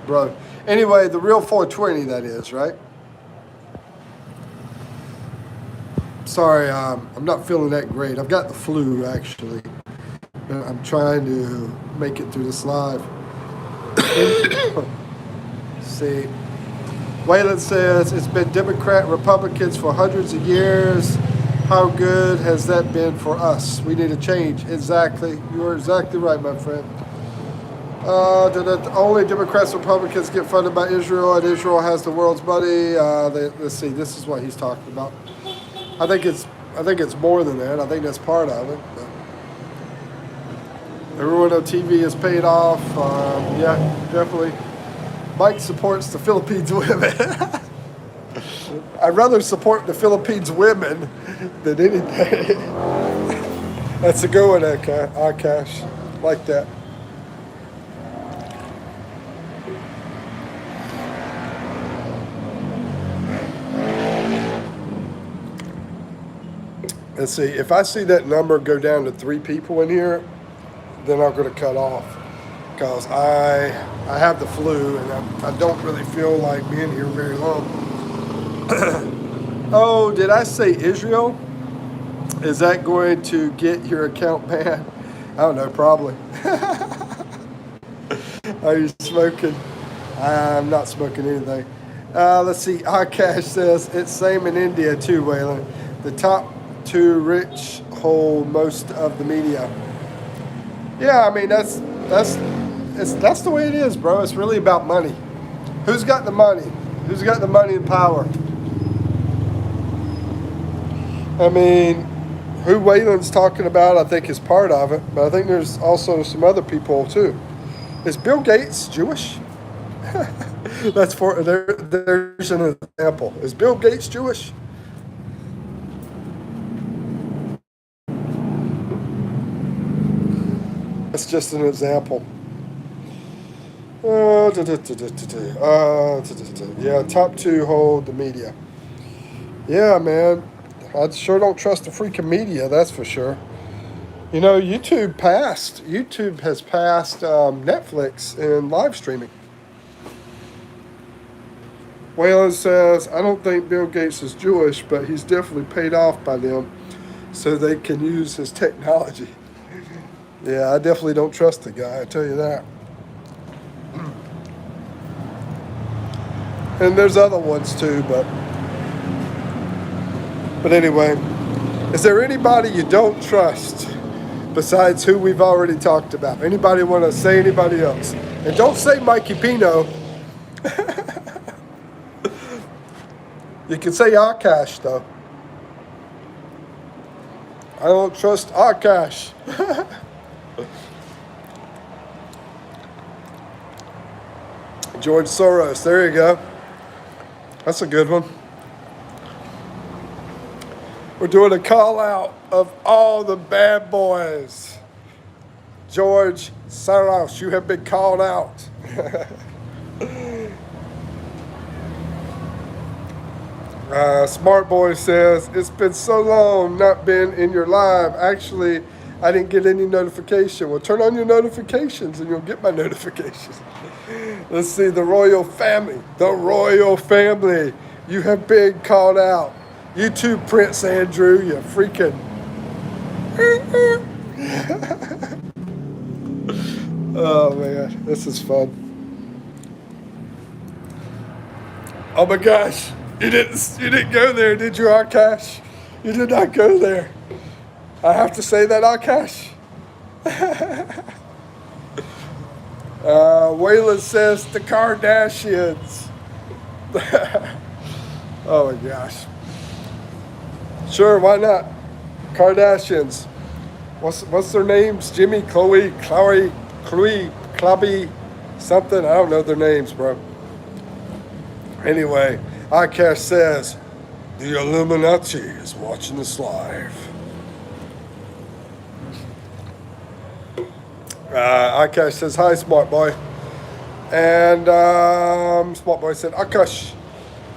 bro. Anyway, the real 420, that is, right? Sorry, I'm not feeling that great. I've got the flu, actually. I'm trying to make it through this live. See. Waylon says, it's been Democrat, Republicans for hundreds of years. How good has that been for us? We need a change. Exactly. You are exactly right, my friend. Only Democrats and Republicans get funded by Israel, and Israel has the world's money. Let's see. This is what he's talking about. I think it's more than that. I think that's part of it. But everyone on TV is paid off. Yeah, definitely. Mike supports the Philippines women. I'd rather support the Philippines women than anything. That's a good one, Akash. Like that. Let's see. If I see that number go down to 3 people in here, then I'm going to cut off. Because I have the flu and I don't really feel like being here very long. Oh, did I say Israel? Is that going to get your account banned? I don't know, probably. Are you smoking? I'm not smoking anything. Let's see. Akash says it's same in India too, Waylon. The top 2 rich hold most of the media. Yeah, I mean that's the way it is, bro. It's really about money. Who's got the money? Who's got the money and power? I mean, who Waylon's talking about, I think, is part of it. But I think there's also some other people, too. Is Bill Gates Jewish? There's an example. Is Bill Gates Jewish? That's just an example. Yeah, top 2 hold the media. Yeah, man. I sure don't trust the freaking media, that's for sure. You know, YouTube has passed Netflix in live streaming. Waylon says, I don't think Bill Gates is Jewish, but he's definitely paid off by them so they can use his technology. Yeah, I definitely don't trust the guy, I tell you that. And there's other ones too, but anyway, is there anybody you don't trust besides who we've already talked about? Anybody want to say anybody else? And don't say Mikipino. You can say Akash though. I don't trust Akash. George Soros. There you go. That's a good one. We're doing a call out of all the bad boys. George Soros, you have been called out. Smart Boy says, it's been so long not been in your live. Actually, I didn't get any notification. Well, turn on your notifications and you'll get my notifications. Let's see, the royal family. The royal family. You have been called out. You too, Prince Andrew, you freaking. Oh man, this is fun. Oh my gosh, you didn't go there, did you, Akash? You did not go there. I have to say that, Akash. Waylon says the Kardashians. Oh my gosh. Sure, why not? Kardashians. What's their names? Jimmy, Chloe, Clubby, something. I don't know their names, bro. Anyway, Akash says the Illuminati is watching this live. Akash says hi, smart boy, and smart boy said Akash,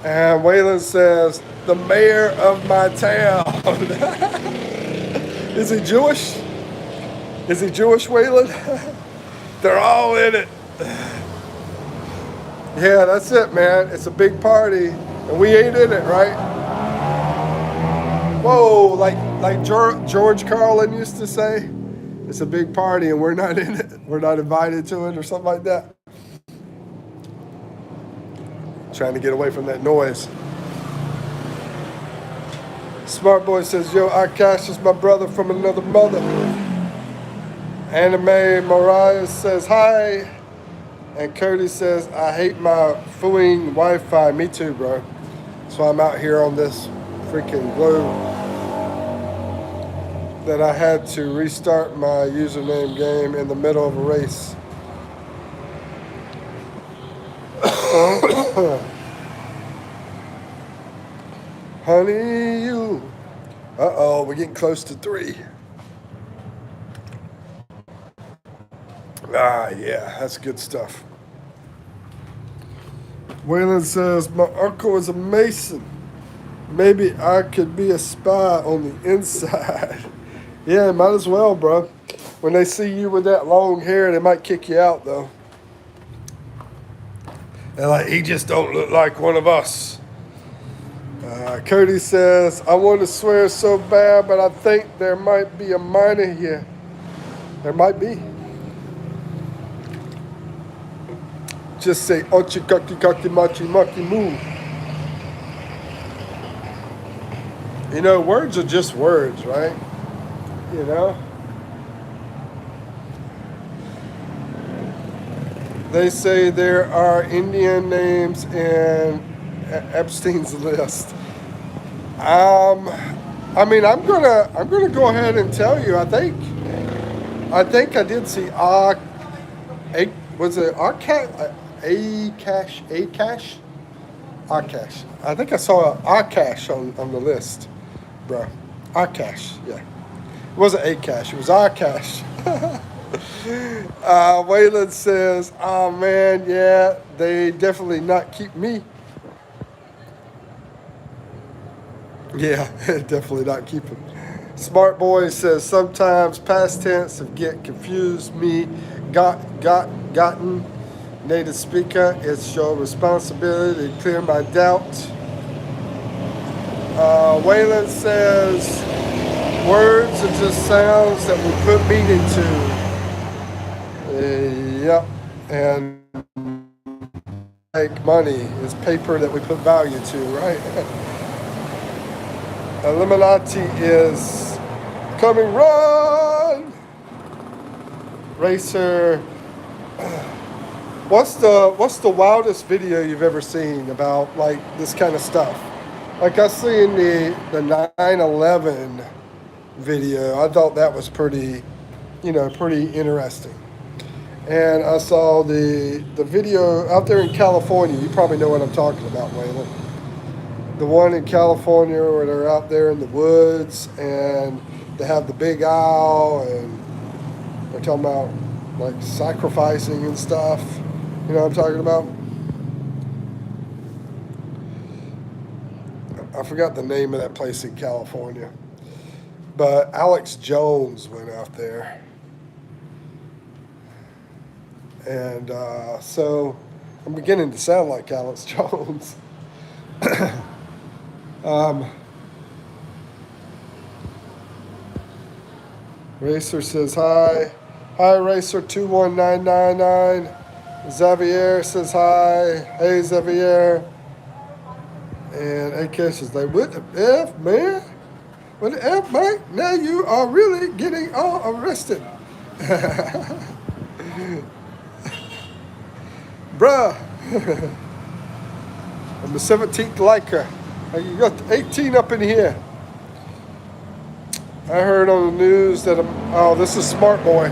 and Waylon says the mayor of my town. Is he Jewish? Is he Jewish, Waylon? They're all in it. Yeah, that's it, man. It's a big party, and we ain't in it, right? Whoa, like George Carlin used to say, it's a big party, and we're not in it. We're not invited to it, or something like that. Trying to get away from that noise. Smart Boy says, yo, Akash is my brother from another mother. Anime Mariah says, hi. And Cody says, I hate my fooing Wi-Fi. Me too, bro. So I'm out here on this freaking globe that I had to restart my username game in the middle of a race. Honey, you. Uh-oh, we're getting close to 3. Ah, yeah, that's good stuff. Waylon says, my uncle is a Mason. Maybe I could be a spy on the inside. Yeah, might as well, bro. When they see you with that long hair, they might kick you out, though. They're like, he just don't look like one of us. Cody says, I want to swear so bad, but I think there might be a minor here. There might be. Just say, ochi kaki kaki machi maki moo. You know, words are just words, right? You know? They say there are Indian names in Epstein's list. I mean, I'm gonna go ahead and tell you. I think I did see was it Akash? Akash. I think I saw Akash on the list, bro. Akash, yeah. It wasn't Akash. It was Akash. Waylon says, oh man, yeah, they definitely not keep me. Yeah, definitely not keep him. Smart Boy says, sometimes past tense of get confused me, gotten. Native speaker, it's your responsibility to clear my doubt. Waylon says, words are just sounds that we put meaning to. Yep, and like money is paper that we put value to, right? Illuminati is coming, run! Racer. What's the wildest video you've ever seen about like this kind of stuff? Like I seen the 9/11 video. I thought that was pretty, pretty interesting. And I saw the video out there in California. You probably know what I'm talking about, Waylon. The one in California where they're out there in the woods and they have the big owl and they're talking about like sacrificing and stuff. You know what I'm talking about? I forgot the name of that place in California. But Alex Jones went out there. And so I'm beginning to sound like Alex Jones. Racer says hi. Hi, Racer 21999. Xavier says hi. Hey, Xavier. And AK says, like, what the F, man? What the F, Mike? Now you are really getting all arrested. Bruh. I'm the 17th liker. You got 18 up in here. I heard on the news that this is Smart Boy.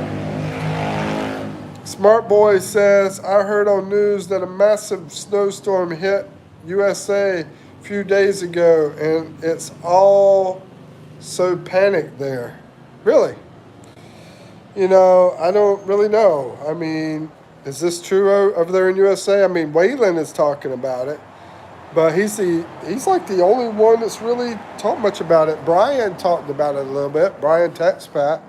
Smart Boy says, I heard on news that a massive snowstorm hit USA a few days ago, and it's all so panicked there. Really? I don't really know. I mean, is this true over there in USA? I mean, Waylon is talking about it, but he's like the only one that's really talked much about it. Brian talked about it a little bit. Brian Expat,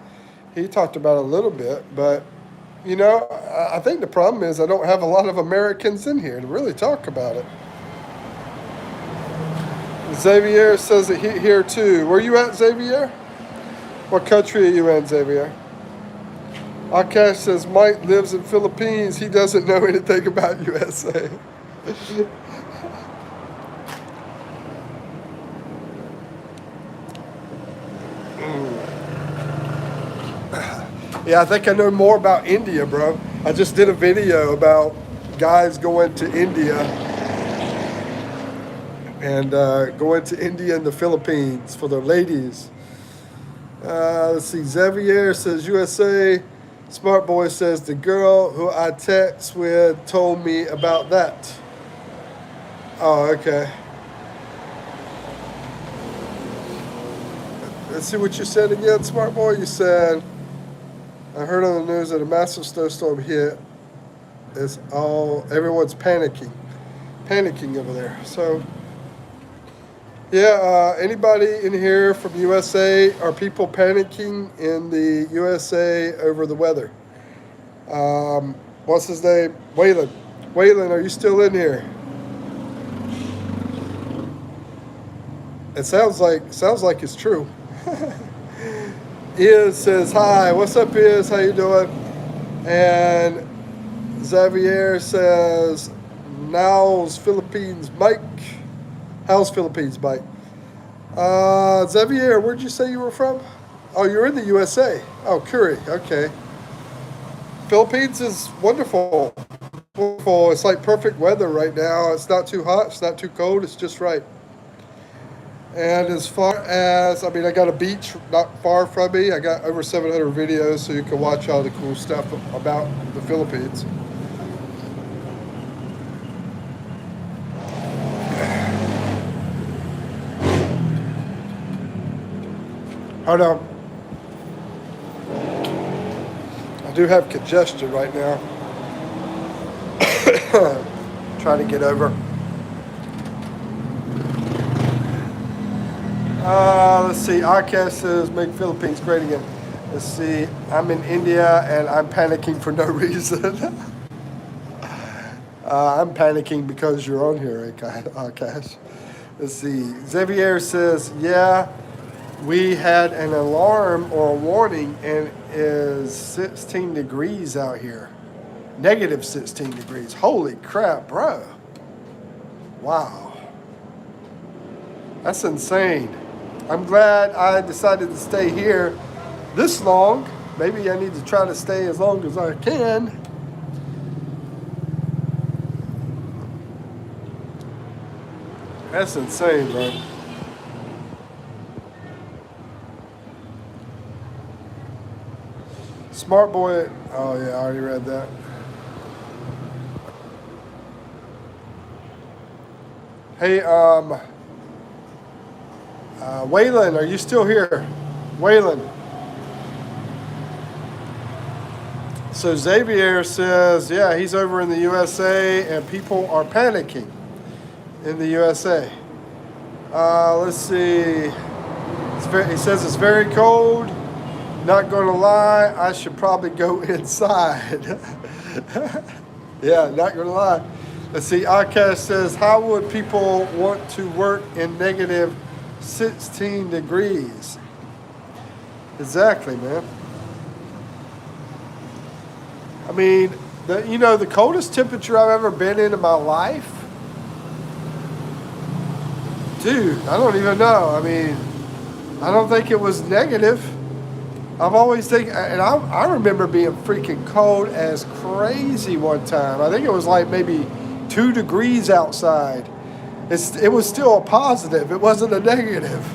he talked about it a little bit, but I think the problem is I don't have a lot of Americans in here to really talk about it. Xavier says it here too. Where you at, Xavier? What country are you in, Xavier? Akash says Mike lives in Philippines. He doesn't know anything about USA. Yeah, I think I know more about India, bro. I just did a video about guys going to India and going to India and the Philippines for their ladies. Let's see. Xavier says USA. Smart Boy says the girl who I text with told me about that. Oh, okay. Let's see what you said again, Smart Boy. You said, I heard on the news that a massive snowstorm hit. Everyone's panicking over there. So, yeah, anybody in here from USA? Are people panicking in the USA over the weather? What's his name? Waylon. Waylon, are you still in here? It sounds like it's true. Iz says hi. What's up, Iz? How you doing? And Xavier says, Now's Philippines, Mike. How's Philippines, Mike? Xavier, where'd you say you were from? Oh, you're in the USA. Oh, Curry. Okay. Philippines is wonderful. Wonderful. It's like perfect weather right now. It's not too hot. It's not too cold. It's just right. And as far as, I got a beach not far from me. I got over 700 videos so you can watch all the cool stuff about the Philippines. Hold on. I do have congestion right now. Trying to get over. Let's see. Arcast says, make Philippines great again. Let's see. I'm in India and I'm panicking for no reason. I'm panicking because you're on here, Arcast. Let's see. Xavier says, yeah, we had an alarm or a warning and it is 16 degrees out here. Negative 16 degrees. Holy crap, bro. Wow. That's insane. I'm glad I decided to stay here this long. Maybe I need to try to stay as long as I can. That's insane, bro. Smart boy. Oh yeah, I already read that. Hey, Waylon, are you still here? Waylon. So Xavier says, yeah, he's over in the USA and people are panicking in the USA. Let's see. He says it's very cold. Not going to lie, I should probably go inside. Yeah, not going to lie. Let's see. Akash says, how would people want to work in negative 16 degrees? Exactly, man. I mean, the coldest temperature I've ever been in my life? Dude, I don't even know. I mean, I don't think it was negative. I've always think, and I remember being freaking cold as crazy one time. I think it was like maybe 2 degrees outside. It was still a positive. It wasn't a negative.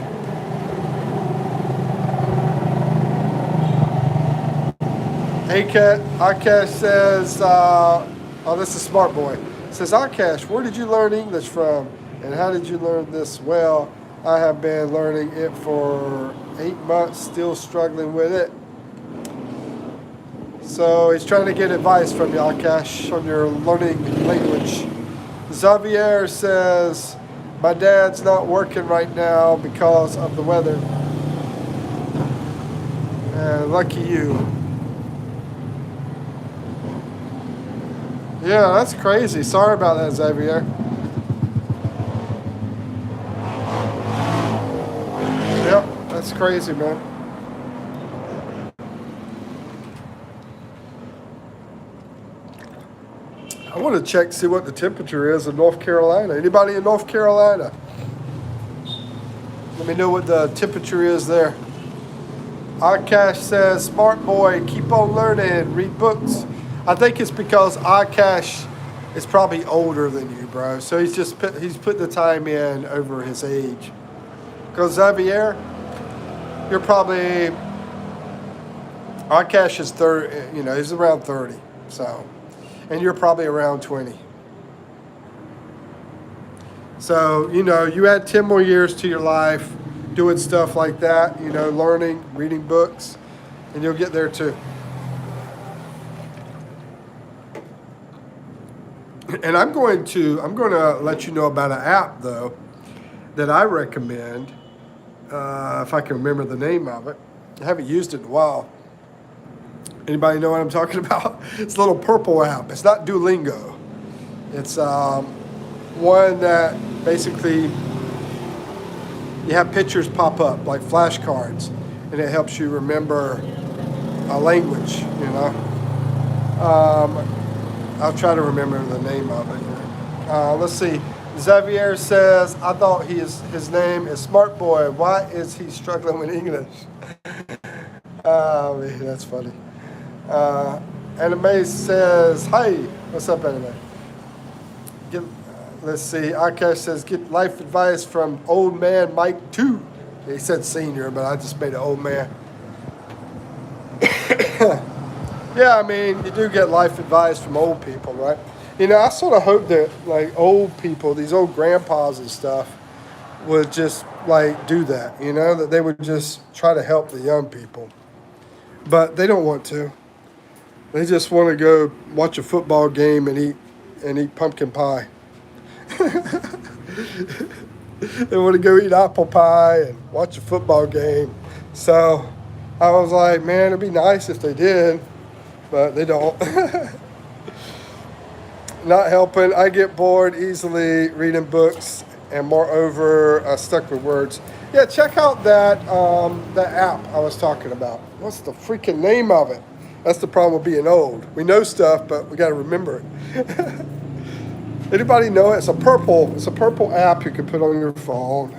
Akash says, oh, this is Smart Boy. Says, Akash, where did you learn English from? And how did you learn this? Well, I have been learning it for 8 months, still struggling with it. So he's trying to get advice from you, Akash, on your learning language. Xavier says, my dad's not working right now because of the weather. Lucky you. Yeah, that's crazy. Sorry about that, Xavier. Yep, that's crazy, man. I want to check, see what the temperature is in North Carolina. Anybody in North Carolina? Let me know what the temperature is there. Akash says, smart boy, keep on learning, read books. I think it's because Akash is probably older than you, bro. So he's put the time in over his age. Because Xavier, you're probably, Akash is 30, he's around 30. So, and you're probably around 20. So, you add 10 more years to your life doing stuff like that, learning, reading books, and you'll get there too. And I'm going to let you know about an app though that I recommend. If I can remember the name of it, I haven't used it in a while. Anybody know what I'm talking about? It's a little purple app. It's not Duolingo. It's one that basically you have pictures pop up like flashcards, and it helps you remember a language. I'll try to remember the name of it. Let's see. Xavier says, I thought his name is Smart Boy. Why is he struggling with English? Oh, man, that's funny. Anime says, hi. What's up, Anime? Let's see. Akash says, get life advice from old man Mike 2. He said senior, but I just made an old man. Yeah, I mean, you do get life advice from old people, right? I sort of hope that, like, old people, these old grandpas and stuff, would just, like, do that, that they would just try to help the young people. But they don't want to. They just want to go watch a football game and eat pumpkin pie. They want to go eat apple pie and watch a football game. So I was like, man, it'd be nice if they did. But they don't. Not helping. I get bored easily reading books, and moreover, I stuck with words. Yeah, check out that app I was talking about. What's the freaking name of it? That's the problem with being old. We know stuff, but we got to remember it. Anybody know it? It's a purple app you can put on your phone.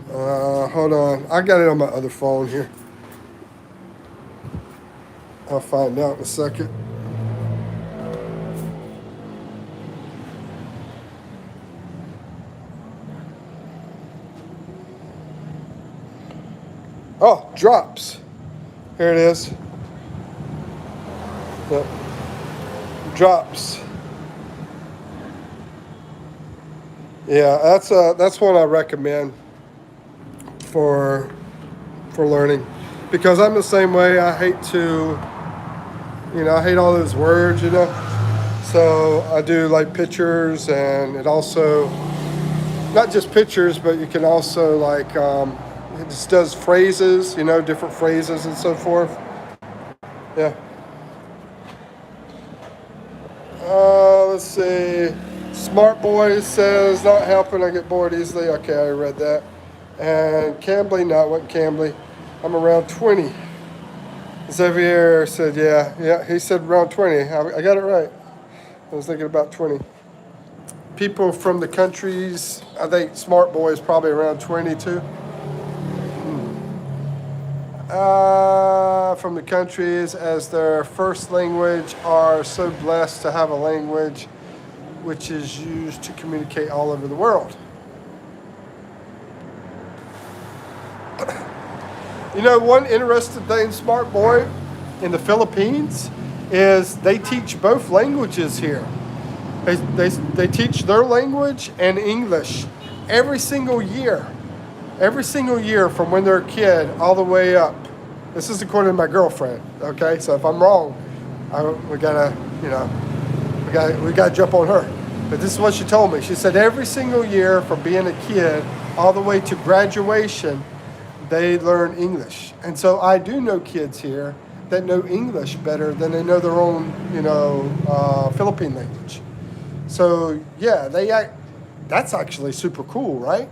Hold on. I got it on my other phone here. I'll find out in a second. Oh, drops. Here it is. Yep. Drops. Yeah, that's one I recommend for learning, because I'm the same way. I hate to, I hate all those words, So I do like pictures, and it also not just pictures, but you can also like it just does phrases, different phrases and so forth. Yeah. Let's see. Smart Boy says, not helping, I get bored easily. Okay, I read that. And Cambly, not what Cambly. I'm around 20. Xavier said, yeah, he said around 20. I got it right. I was thinking about 20. People from the countries, I think Smart Boy is probably around 22. From the countries as their first language are so blessed to have a language which is used to communicate all over the world. One interesting thing, Smart Boy, in the Philippines is they teach both languages here. They teach their language and English every single year. Every single year from when they're a kid all the way up. This is according to my girlfriend, okay? So if I'm wrong, we gotta jump on her. But this is what she told me. She said every single year from being a kid all the way to graduation, they learn English. And so I do know kids here that know English better than they know their own, Philippine language. So yeah, that's actually super cool, right?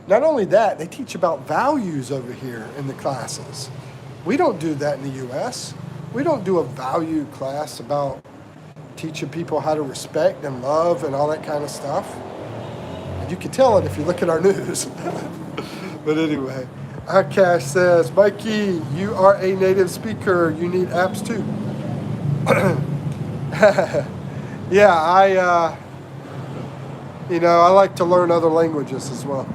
Not only that, they teach about values over here in the classes. We don't do that in the U.S. We don't do a value class about teaching people how to respect and love and all that kind of stuff. And you can tell it if you look at our news. But anyway, Akash says, Mikey, you are a native speaker. You need apps too. Yeah, I like to learn other languages as well.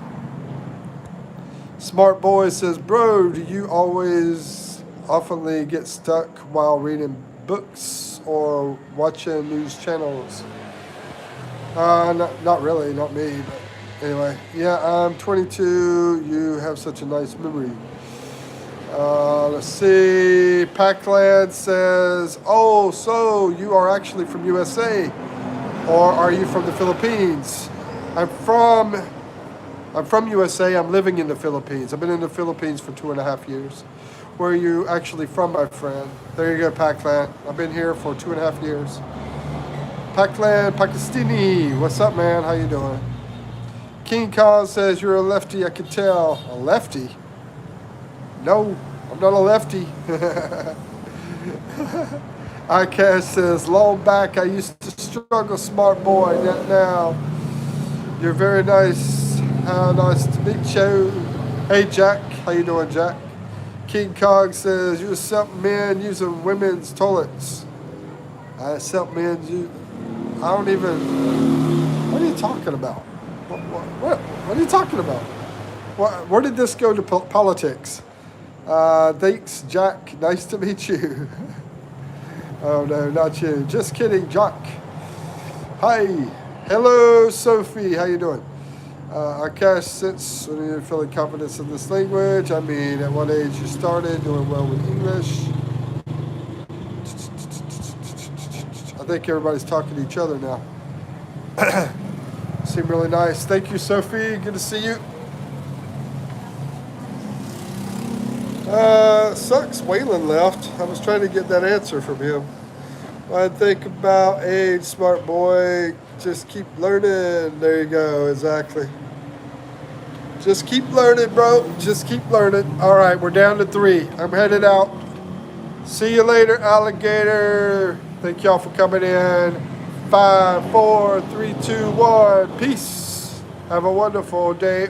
Smart Boy says, bro, do you oftenly get stuck while reading books or watching news channels? Not really, not me, but anyway. Yeah, I'm 22. You have such a nice memory. Let's see. Packland says, oh, so you are actually from USA, or are you from the Philippines? I'm from USA. I'm living in the Philippines. I've been in the Philippines for 2.5 years. Where are you actually from, my friend? There you go, Packland. I've been here for 2.5 years. Packland Pakistani. What's up, man? How you doing? King Kong says, you're a lefty, I can tell. A lefty? No, I'm not a lefty. iCash says, long back I used to struggle, Smart Boy, not now. You're very nice. How nice to meet you. Hey, Jack. How you doing, Jack? King Kong says, you accept men using women's toilets. I accept men I don't even... What are you talking about? What are you talking about? Where did this go to politics? Thanks, Jack. Nice to meet you. Oh, no, not you. Just kidding, Jack. Hi. Hello, Sophie. How you doing? Akash, since when you're feeling confidence in this language, I mean, at what age you started doing well with English? I think everybody's talking to each other now. Seem really nice. Thank you, Sophie. Good to see you. Sucks Waylon left. I was trying to get that answer from him. I think about age, Smart Boy. Just keep learning. There you go. Exactly. Just keep learning, bro. Just keep learning. All right, we're down to 3. I'm headed out. See you later, alligator. Thank y'all for coming in. 5, 4, 3, 2, 1. Peace. Have a wonderful day.